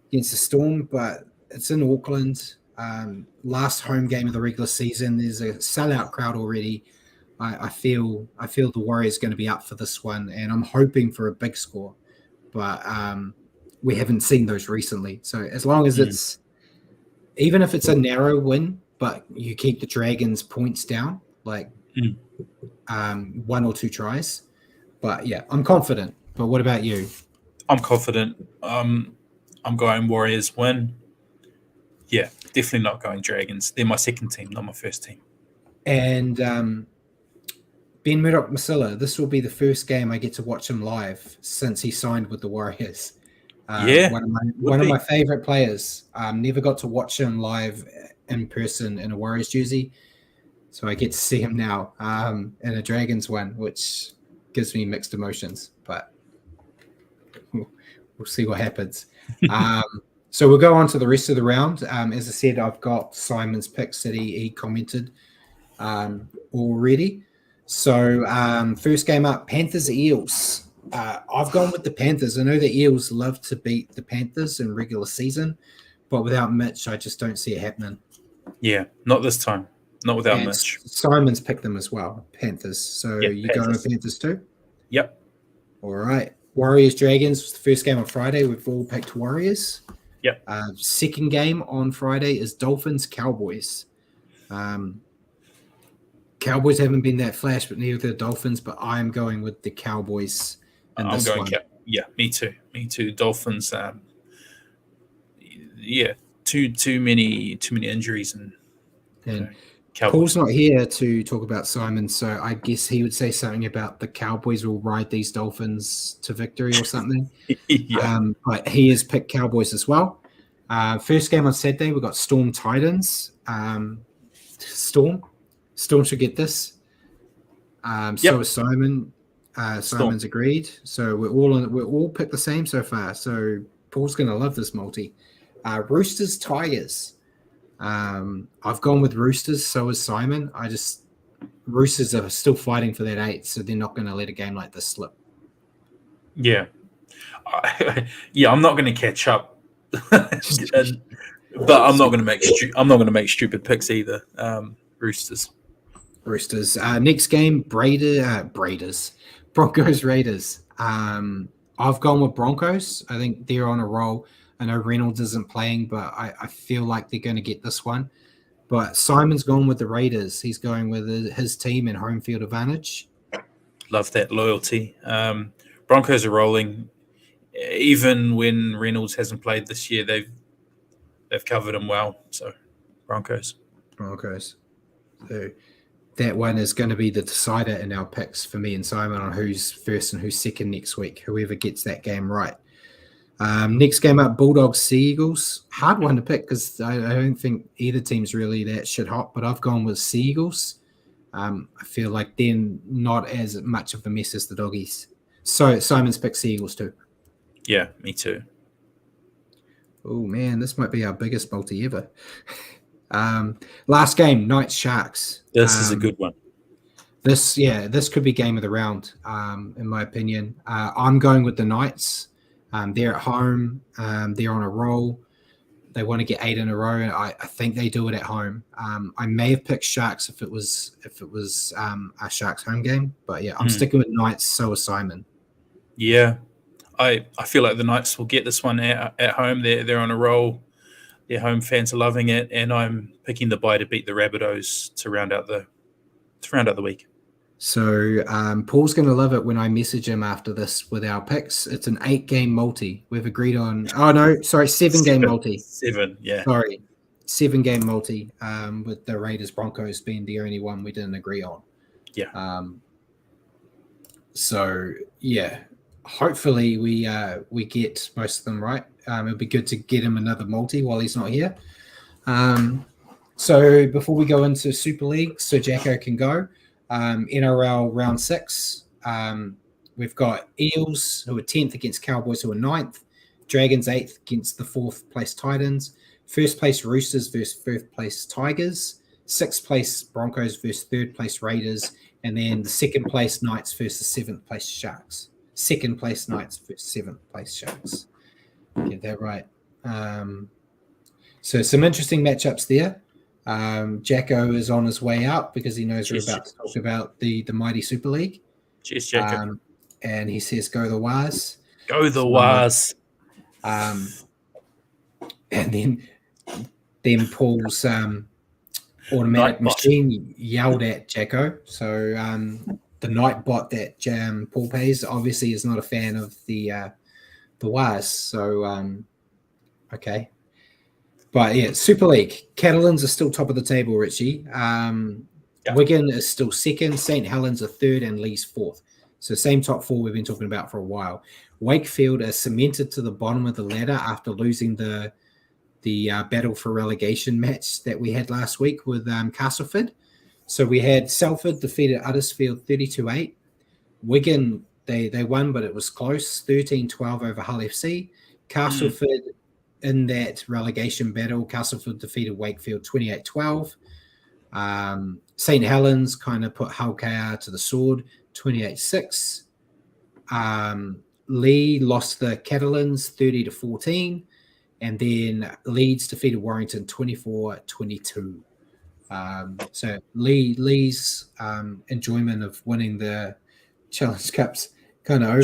against the Storm, but it's in Auckland. Last home game of the regular season. There's a sellout crowd already. I feel the Warriors going to be up for this one, and I'm hoping for a big score. But we haven't seen those recently. So as long as it's, even if it's a narrow win, but you keep the Dragons points down, like 1 or 2 tries. But yeah, I'm confident. But what about you? I'm confident. I'm going Warriors win. Yeah, definitely not going Dragons. They're my second team, not my first team. And Ben Murdoch Masilla, this will be the first game I get to watch him live since he signed with the Warriors. One of my favorite players. Never got to watch him live in person in a Warriors jersey, so I get to see him now in a Dragons one, which gives me mixed emotions. But we'll see what happens. So we'll go on to the rest of the round. As I said, I've got Simon's pick City. He commented already. So first game up, Panthers Eels. I've gone with the Panthers. I know the Eels love to beat the Panthers in regular season, but without Mitch, I just don't see it happening. Yeah, not this time. Not without Mitch. Simon's picked them as well, Panthers. So you going with Panthers too? Yep. All right. Warriors Dragons was the first game on Friday. We've all picked Warriors. Yep. Second game on Friday is Dolphins Cowboys. Cowboys haven't been that flash, but neither the Dolphins. But I'm going with the Cowboys. I'm going. Yeah, me too. Me too. Dolphins. Yeah, too many injuries and Paul's not here to talk about Simon, so I guess he would say something about the Cowboys will ride these Dolphins to victory or something. Yeah. But he has picked Cowboys as well. First game on Saturday, we've got Storm Titans. Storm should get this. So is Simon. Simon's agreed. So we're all picked the same so far. So Paul's going to love this multi. Roosters Tigers. I've gone with Roosters, so is Simon. Roosters are still fighting for that 8, so they're not going to let a game like this slip. Yeah. I'm not going to catch up. But I'm not going to make stupid picks either. Roosters. Next game, Broncos Raiders. I've gone with Broncos. I think they're on a roll. I know Reynolds isn't playing, but I feel like they're going to get this one. But Simon's gone with the Raiders. He's going with his team and home field advantage. Love that loyalty. Broncos are rolling. Even when Reynolds hasn't played this year, they've covered him well. So Broncos. So that one is going to be the decider in our picks for me and Simon on who's first and who's second next week. Whoever gets that game right. Next game up, Bulldogs Sea Eagles. Hard one to pick because I don't think either team's really that shit hot, but I've gone with Sea Eagles. I feel like they're not as much of a mess as the Doggies. So Simon's picked Sea Eagles too. Yeah, me too. Oh man, this might be our biggest multi ever. Last game, Knights Sharks. This is a good one. This could be game of the round, in my opinion. I'm going with the Knights. They're at home. They're on a roll. They want to get 8 in a row, and I think they do it at home. I may have picked Sharks if it was a Sharks home game, but yeah, I'm sticking with Knights. So is Simon. Yeah, I feel like the Knights will get this one at home. They're on a roll. Their home fans are loving it, and I'm picking the bye to beat the Rabbitohs to round out the week. So Paul's going to love it when I message him after this with our picks. It's an 8-game multi. We've agreed on. Oh no, sorry, 7-game multi. 7, yeah. Sorry, 7-game multi. With the Raiders Broncos being the only one we didn't agree on. Yeah. So yeah, hopefully we get most of them right. It'd be good to get him another multi while he's not here. So before we go into Super League, so Jacko can go. NRL round 6. We've got Eels, who are 10th against Cowboys, who are 9th. Dragons 8th against the 4th place Titans. First place Roosters versus 1st place Tigers. 6th place Broncos versus 3rd place Raiders. And then the 2nd place Knights versus 7th place Sharks. 2nd place Knights versus 7th place Sharks. Get that right. So some interesting matchups there. Jacko is on his way out because he knows we're about to talk about the mighty Super League. Cheers, Jacko. And he says, "Go the Waz." Go the Waz. And then Paul's automatic machine yelled at Jacko. So the night bot that Paul pays obviously is not a fan of the Waz. So okay. But yeah, Super League. Catalans are still top of the table, Richie. Wigan is still 2nd. St. Helens are 3rd and Lee's 4th. So same top 4 we've been talking about for a while. Wakefield is cemented to the bottom of the ladder after losing the battle for relegation match that we had last week with Castleford. So we had Salford defeated Uddersfield 32-8. Wigan, they won, but it was close, 13-12 over Hull FC. Castleford in that relegation battle, Castleford defeated Wakefield 28-12. St. Helens kind of put Hull KR to the sword, 28-6. Lee lost the Catalans 30-14. And then Leeds defeated Warrington 24-22. So Lee's enjoyment of winning the Challenge Cup's kind of over.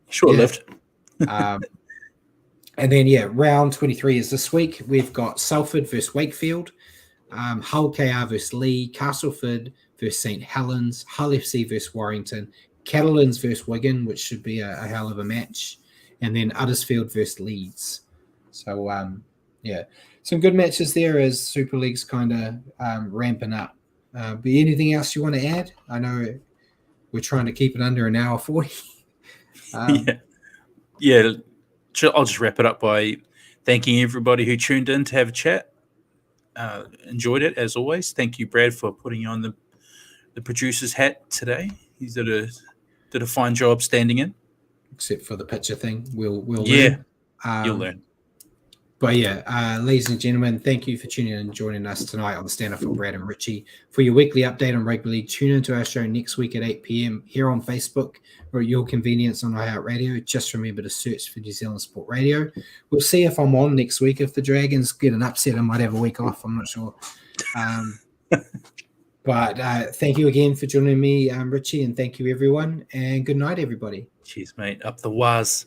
Short-lived. And then, round 23 is this week. We've got Salford versus Wakefield, Hull KR versus Lee, Castleford versus St. Helens, Hull FC versus Warrington, Catalans versus Wigan, which should be a hell of a match, and then Uddersfield versus Leeds. So, some good matches there as Super League's kind of ramping up. But anything else you want to add? I know we're trying to keep it under an hour 40. I'll just wrap it up by thanking everybody who tuned in to have a chat. Enjoyed it, as always. Thank you, Brad, for putting on the producer's hat today. He did a fine job standing in. Except for the picture thing. We'll learn. You'll learn. But ladies and gentlemen, thank you for tuning in and joining us tonight on the Stand Up for Brad and Richie. For your weekly update on rugby league, tune into our show next week at 8 p.m. here on Facebook or at your convenience on iHeartRadio. Just remember to search for New Zealand Sport Radio. We'll see if I'm on next week. If the Dragons get an upset, I might have a week off. I'm not sure. But thank you again for joining me, Richie, and thank you, everyone. And good night, everybody. Cheers, mate. Up the Waz.